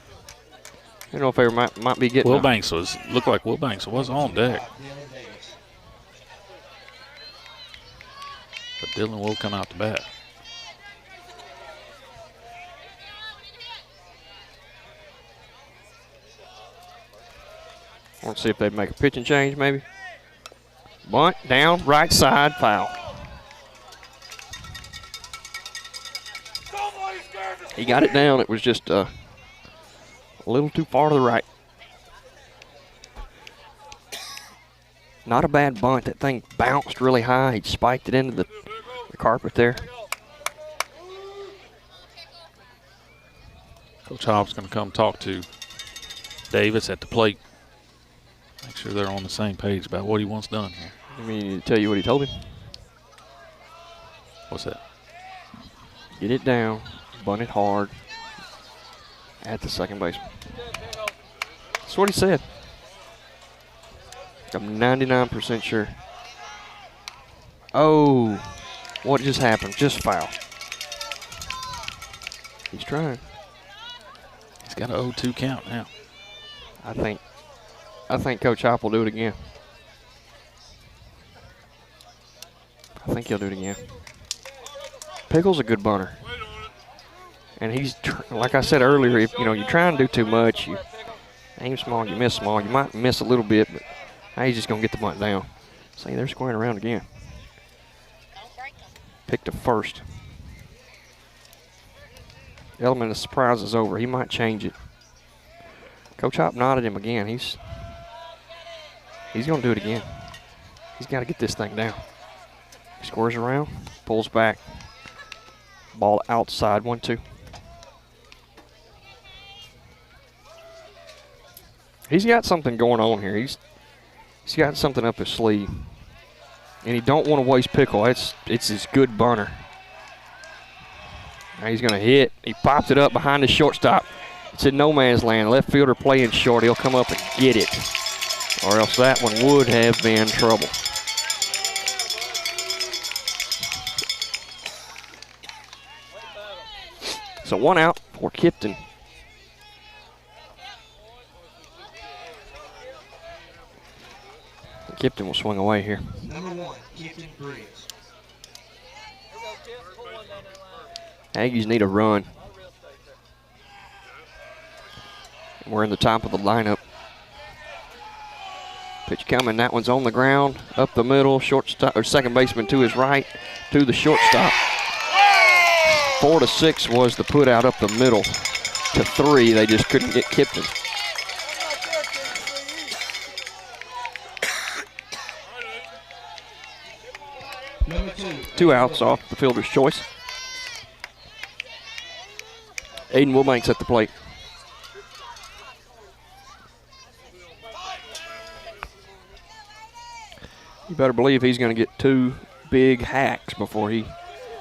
I don't know if they might be getting. Will Banks looked like Will Banks was on deck. But Dylan will come out to bat. Want to see if they make a pitching change, maybe. Bunt down, right side, foul. He got it down. It was just a little too far to the right. Not a bad bunt. That thing bounced really high. He spiked it into the carpet there. Coach Hobbs going to come talk to Davis at the plate. Make sure they're on the same page about what he wants done here. You mean to tell you what he told him? What's that? Get it down, bunt it hard at the second baseman. That's what he said. I'm 99% sure. Oh, what just happened? Just foul. He's trying. He's got an 0-2 count now. I think Coach Hop will do it again. I think he'll do it again. Pickle's a good bunter. And he's, like I said earlier, if you try and do too much, you aim small, you miss small. You might miss a little bit, but now he's just going to get the bunt down. See, they're squaring around again. Picked a first. Element of surprise is over. He might change it. Coach Hop nodded him again. He's going to do it again. He's got to get this thing down. He squares around, pulls back. Ball outside, 1-2. He's got something going on here. He's got something up his sleeve. And he don't want to waste Pickle. It's his good bunter. Now he's going to hit. He popped it up behind the shortstop. It's in no man's land. Left fielder playing short. He'll come up and get it. Or else that one would have been trouble. So 1 out for Kipton. Kipton will swing away here. Number 1, Kipton Briggs. Aggies need a run. We're in the top of the lineup. Pitch coming. That one's on the ground, up the middle. Shortstop or second baseman to his right, to the shortstop. 4-6 was the put out up the middle. To 3, they just couldn't get Kipton. Number 2. 2 outs off the fielder's choice. Aiden Wilbanks at the plate. You better believe he's going to get 2 big hacks before he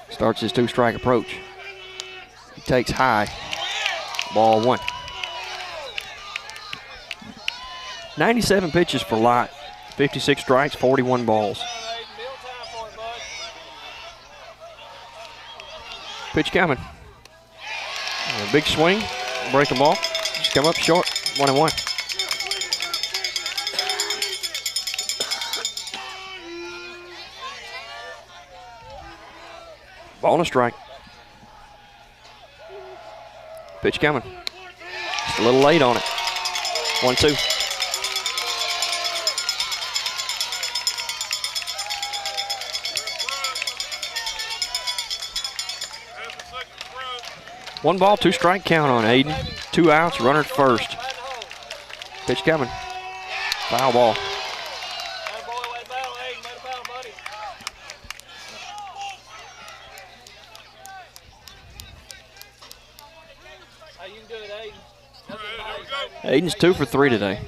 starts his 2-strike approach. He takes high. Ball 1. 97 pitches for Lott. 56 strikes, 41 balls. Pitch coming. A big swing, break the ball. Just come up short, 1-1. Ball and a strike. Pitch coming. Just a little late on it. 1-2. One ball, 2-strike count on Aiden. 2 outs, runner at first. Pitch coming. Foul ball. Aiden's 2 for 3 today.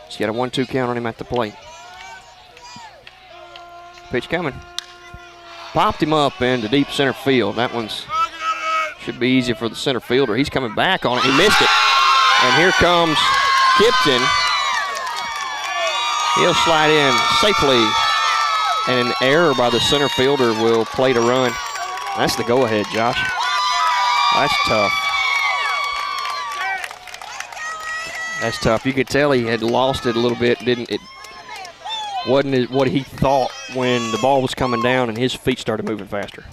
He's got a 1-2 count on him at the plate. Pitch coming. Popped him up into deep center field. That one's should be easy for the center fielder. He's coming back on it. He missed it. And here comes Kipton. He'll slide in safely. And an error by the center fielder will play to run. That's the go-ahead, Josh. That's tough. That's tough. You could tell he had lost it a little bit. It wasn't what he thought when the ball was coming down and his feet started moving faster.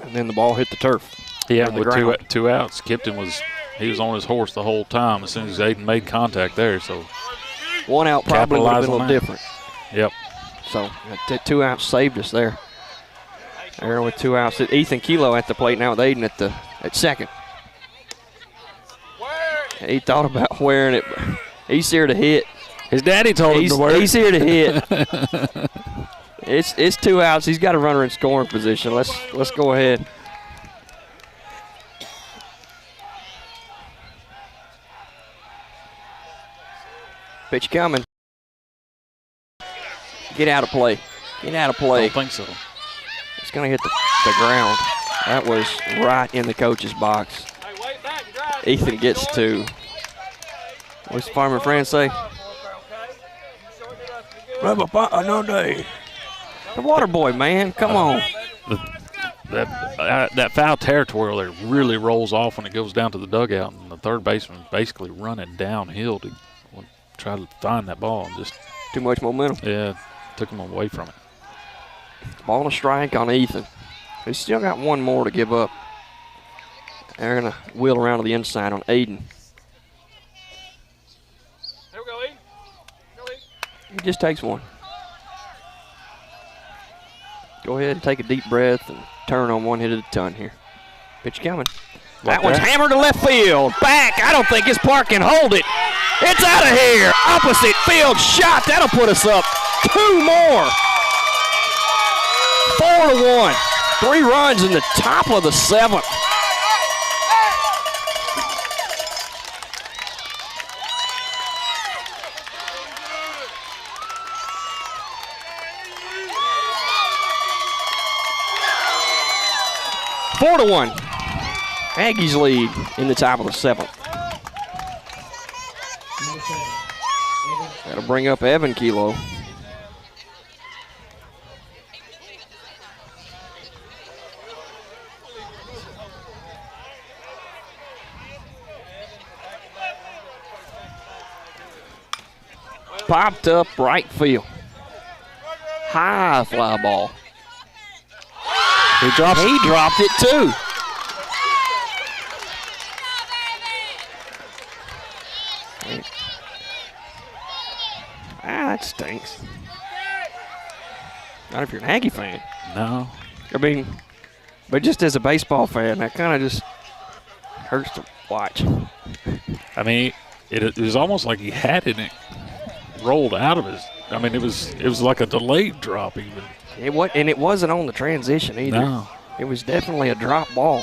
And then the ball hit the turf. Yeah, with two outs, Kipton was on his horse the whole time as soon as Aiden made contact there. So 1 out probably would have been a little different. Yep. So 2 outs saved us there. There with 2 outs. Ethan Kilo at the plate now with Aiden at second. He thought about wearing it. He's here to hit. His daddy told him to wear it. He's here to hit. It's 2 outs. He's got a runner in scoring position. Let's go ahead. Pitch coming. Get out of play. Get out of play. I don't think so. It's going to hit the ground. That was right in the coach's box. Ethan gets 2. What's the farmer friend say? Rub a pot another day. The water boy, man. Come on. that foul territory there really rolls off when it goes down to the dugout, and the third baseman is basically running downhill to try to find that ball, and just too much momentum. Yeah, took him away from it. Ball and a strike on Ethan. He's still got one more to give up. They're going to wheel around to the inside on Aiden. There we go, Aiden. He just takes one. Go ahead and take a deep breath and turn on one hit at a ton here. Pitch coming. That one's hammered to left field. Back. I don't think his park can hold it. It's out of here. Opposite field shot. That'll put us up 2 more. 4-1. 3 runs in the top of the 7th. Four to 1. Aggies lead in the top of the 7th. That'll bring up Evan Kilo. Popped up right field. High fly ball. He dropped it too. That stinks. Not if you're an Aggie fan. No. I mean, but just as a baseball fan, that kind of just hurts to watch. I mean, it was almost like he had it and it rolled out of his. I mean, it was like a delayed drop even. It wasn't on the transition either. No. It was definitely a drop ball.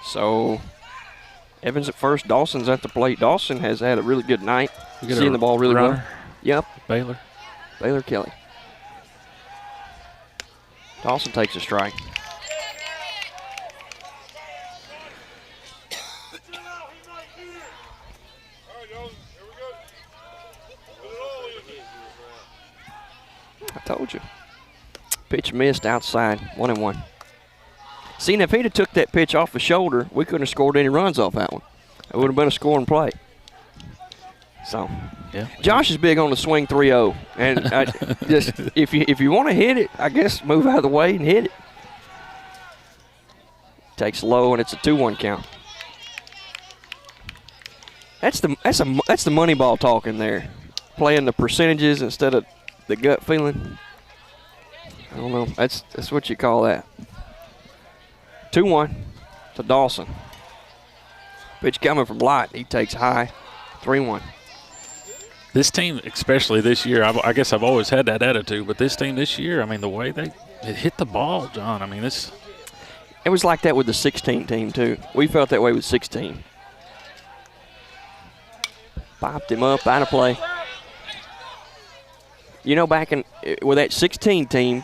So, Evans at first, Dawson's at the plate. Dawson has had a really good night. Seeing the ball really well. Yep. Baylor Kelly. Dawson takes a strike. I told you. Pitch missed outside, 1-1. See, now if he'd have took that pitch off the shoulder, we couldn't have scored any runs off that one. It would have been a scoring play. So, yeah. Josh is big on the swing 3-0. And just if you want to hit it, I guess move out of the way and hit it. Takes low, and it's a 2-1 count. That's the money ball talking there. Playing the percentages instead of the gut feeling. I don't know. That's what you call that. 2-1 to Dawson. Pitch coming from Light. He takes high. 3-1. This team, especially this year, I guess I've always had that attitude, but this team this year, I mean, the way it hit the ball, John, I mean, this. It was like that with the 16 team, too. We felt that way with 16. Popped him up, out of play. You know, back with that 16 team,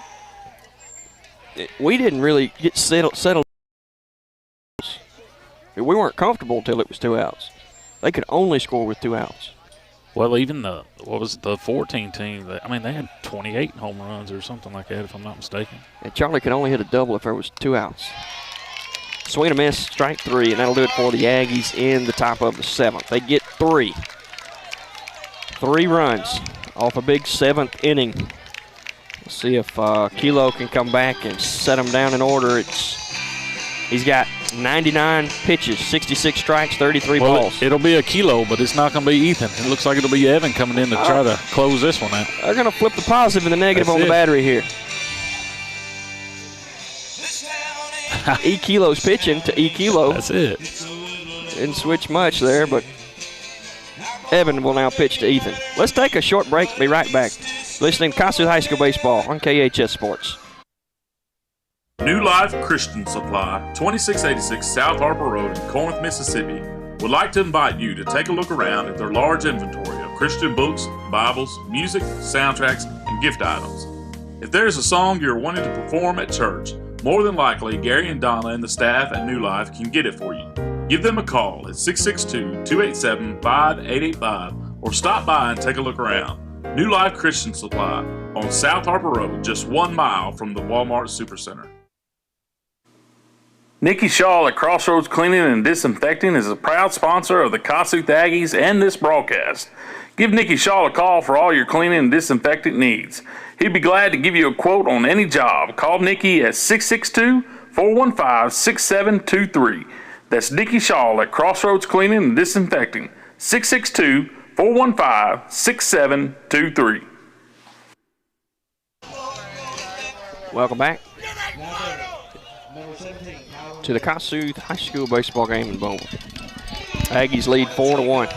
we didn't really get settled. We weren't comfortable until it was 2 outs. They could only score with 2 outs. Well, even the 14 team, they had 28 home runs or something like that, if I'm not mistaken. And Charlie could only hit a double if there was 2 outs. Swing and miss, strike 3, and that'll do it for the Aggies in the top of the 7th. They get 3. 3 runs off a big 7th inning. We'll see if Kilo can come back and set them down in order. He's got 99 pitches, 66 strikes, 33 balls. It'll be a Kilo, but it's not going to be Ethan. It looks like it'll be Evan coming in to try to close this one out. They're going to flip the positive and the negative on the battery here. E. Kilo's pitching to E. Kilo. That's it. Didn't switch much there, but Evan will now pitch to Ethan. Let's take a short break. Be right back. Listening to Kossuth High School Baseball on KHS Sports. New Life Christian Supply, 2686 South Harper Road in Corinth, Mississippi, would like to invite you to take a look around at their large inventory of Christian books, Bibles, music, soundtracks, and gift items. If there's a song you're wanting to perform at church, more than likely Gary and Donna and the staff at New Life can get it for you. Give them a call at 662-287-5885 or stop by and take a look around. New Life Christian Supply on South Harbor Road, just 1 mile from the Walmart Supercenter. Nikki Shaw at Crossroads Cleaning and Disinfecting is a proud sponsor of the Kossuth Aggies and this broadcast. Give Nikki Shaw a call for all your cleaning and disinfecting needs. He'd be glad to give you a quote on any job. Call Nikki at 662-415-6723. That's Nikki Shaw at Crossroads Cleaning and Disinfecting. 662-415-6723. Welcome back to the Kossuth High School baseball game in Booneville. Aggies lead 4-1.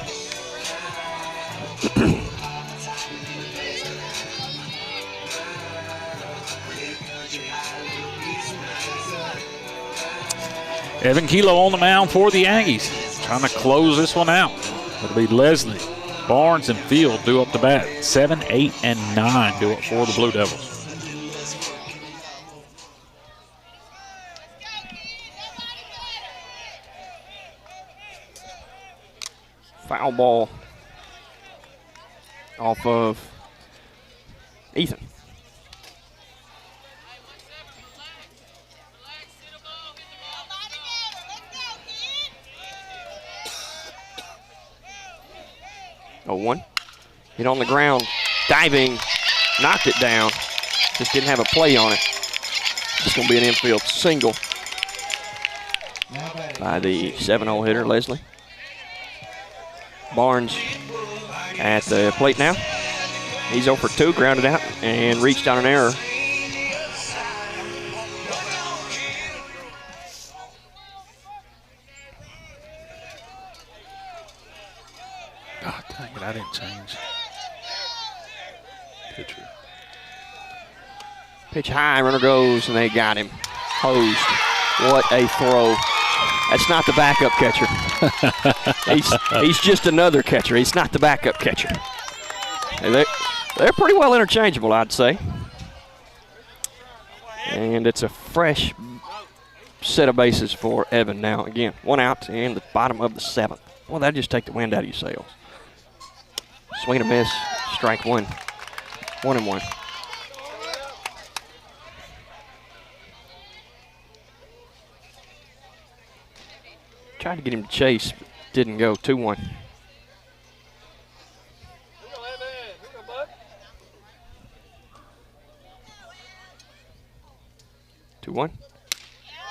Evan Kilo on the mound for the Aggies, trying to close this one out. It'll be Leslie, Barnes, and Field due up to bat. 7, 8, and 9 do it for the Blue Devils. Foul ball off of Ethan. Oh, 1. Hit on the ground, diving, knocked it down. Just didn't have a play on it. It's going to be an infield single by the 7-0 hitter, Leslie. Barnes at the plate now. He's 0 for 2, grounded out, and reached on an error. God dang it, I didn't change. Pitcher. Pitch high, runner goes, and they got him. Hosed. What a throw. That's not the backup catcher. he's just another catcher. He's not the backup catcher. And they're pretty well interchangeable, I'd say. And it's a fresh set of bases for Evan now. Again, 1 out in the bottom of the 7th. Well, that'll just take the wind out of your sails. Swing and a miss, strike 1. 1-1. Tried to get him to chase, but didn't go. 2-1.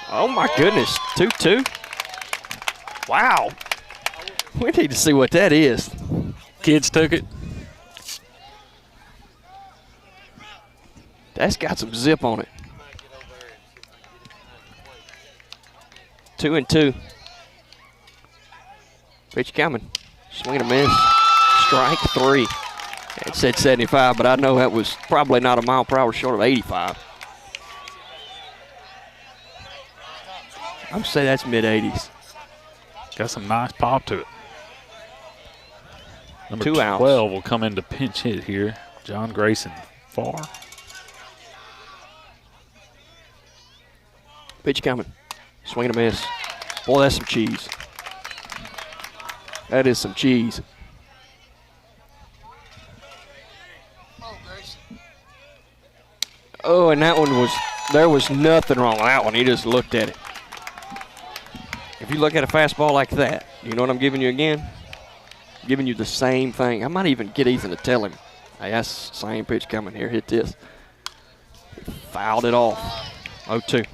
Oh my goodness, 2-2. Wow. We need to see what that is. Kids took it. That's got some zip on it. 2-2. Pitch coming. Swing and a miss. Strike 3. It said 75, but I know that was probably not a mile per hour short of 85. I'm saying that's mid-80s. Got some nice pop to it. Number 2 outs. 12 will come into pinch hit here. John Grayson, far. Pitch coming. Swing and a miss. Boy, that's some cheese. That is some cheese. Oh, and that one there was nothing wrong with that one. He just looked at it. If you look at a fastball like that, you know what I'm giving you again? I'm giving you the same thing. I might even get Ethan to tell him, hey, that's the same pitch coming here. Hit this. He fouled it off. 0-2.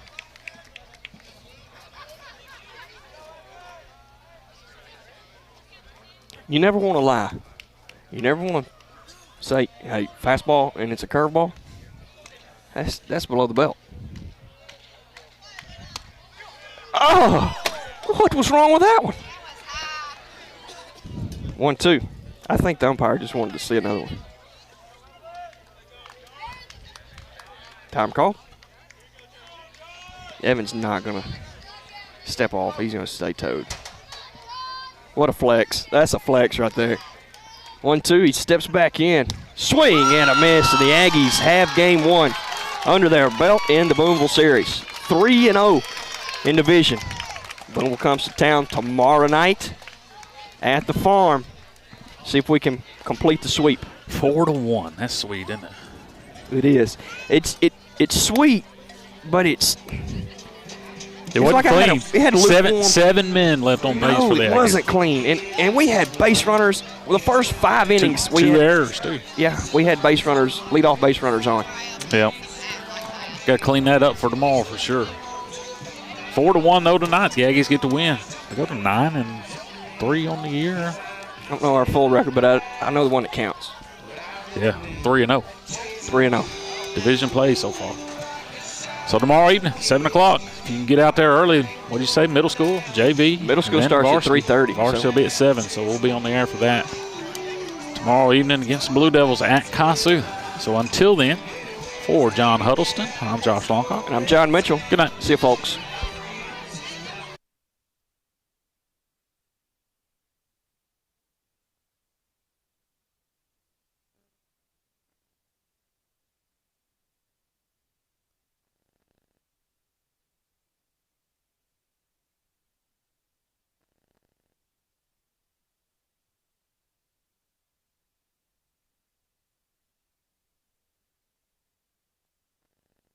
You never want to lie. You never want to say, hey, fastball and it's a curveball. That's below the belt. Oh, what was wrong with that one? 1-2. I think the umpire just wanted to see another one. Time call. Evan's not going to step off. He's going to stay towed. What a flex. That's a flex right there. 1-2, he steps back in. Swing and a miss, and the Aggies have game 1 under their belt in the Booneville series. 3-0 in division. Booneville comes to town tomorrow night at the farm. See if we can complete the sweep. 4-1. That's sweet, isn't it? It is. It's sweet, but it's. It wasn't like clean. It had seven men left on base for the Aggies. It wasn't clean. And we had base runners. Well, the first 5 innings. Two errors, too. Yeah, we had leadoff base runners on. Yep. Got to clean that up for tomorrow for sure. 4-1, though, tonight. The Aggies get to win. They go to 9-3 on the year. I don't know our full record, but I know the one that counts. Yeah, 3-0. 3-0. Division play so far. So tomorrow evening, 7 o'clock. If you can get out there early, what did you say, middle school, JV? Middle school starts at 3:30. Varsity will be at 7, so we'll be on the air for that. Tomorrow evening against the Blue Devils at Kossuth. So until then, for John Huddleston, I'm Josh Longcock. And I'm John Mitchell. Good night. See you, folks.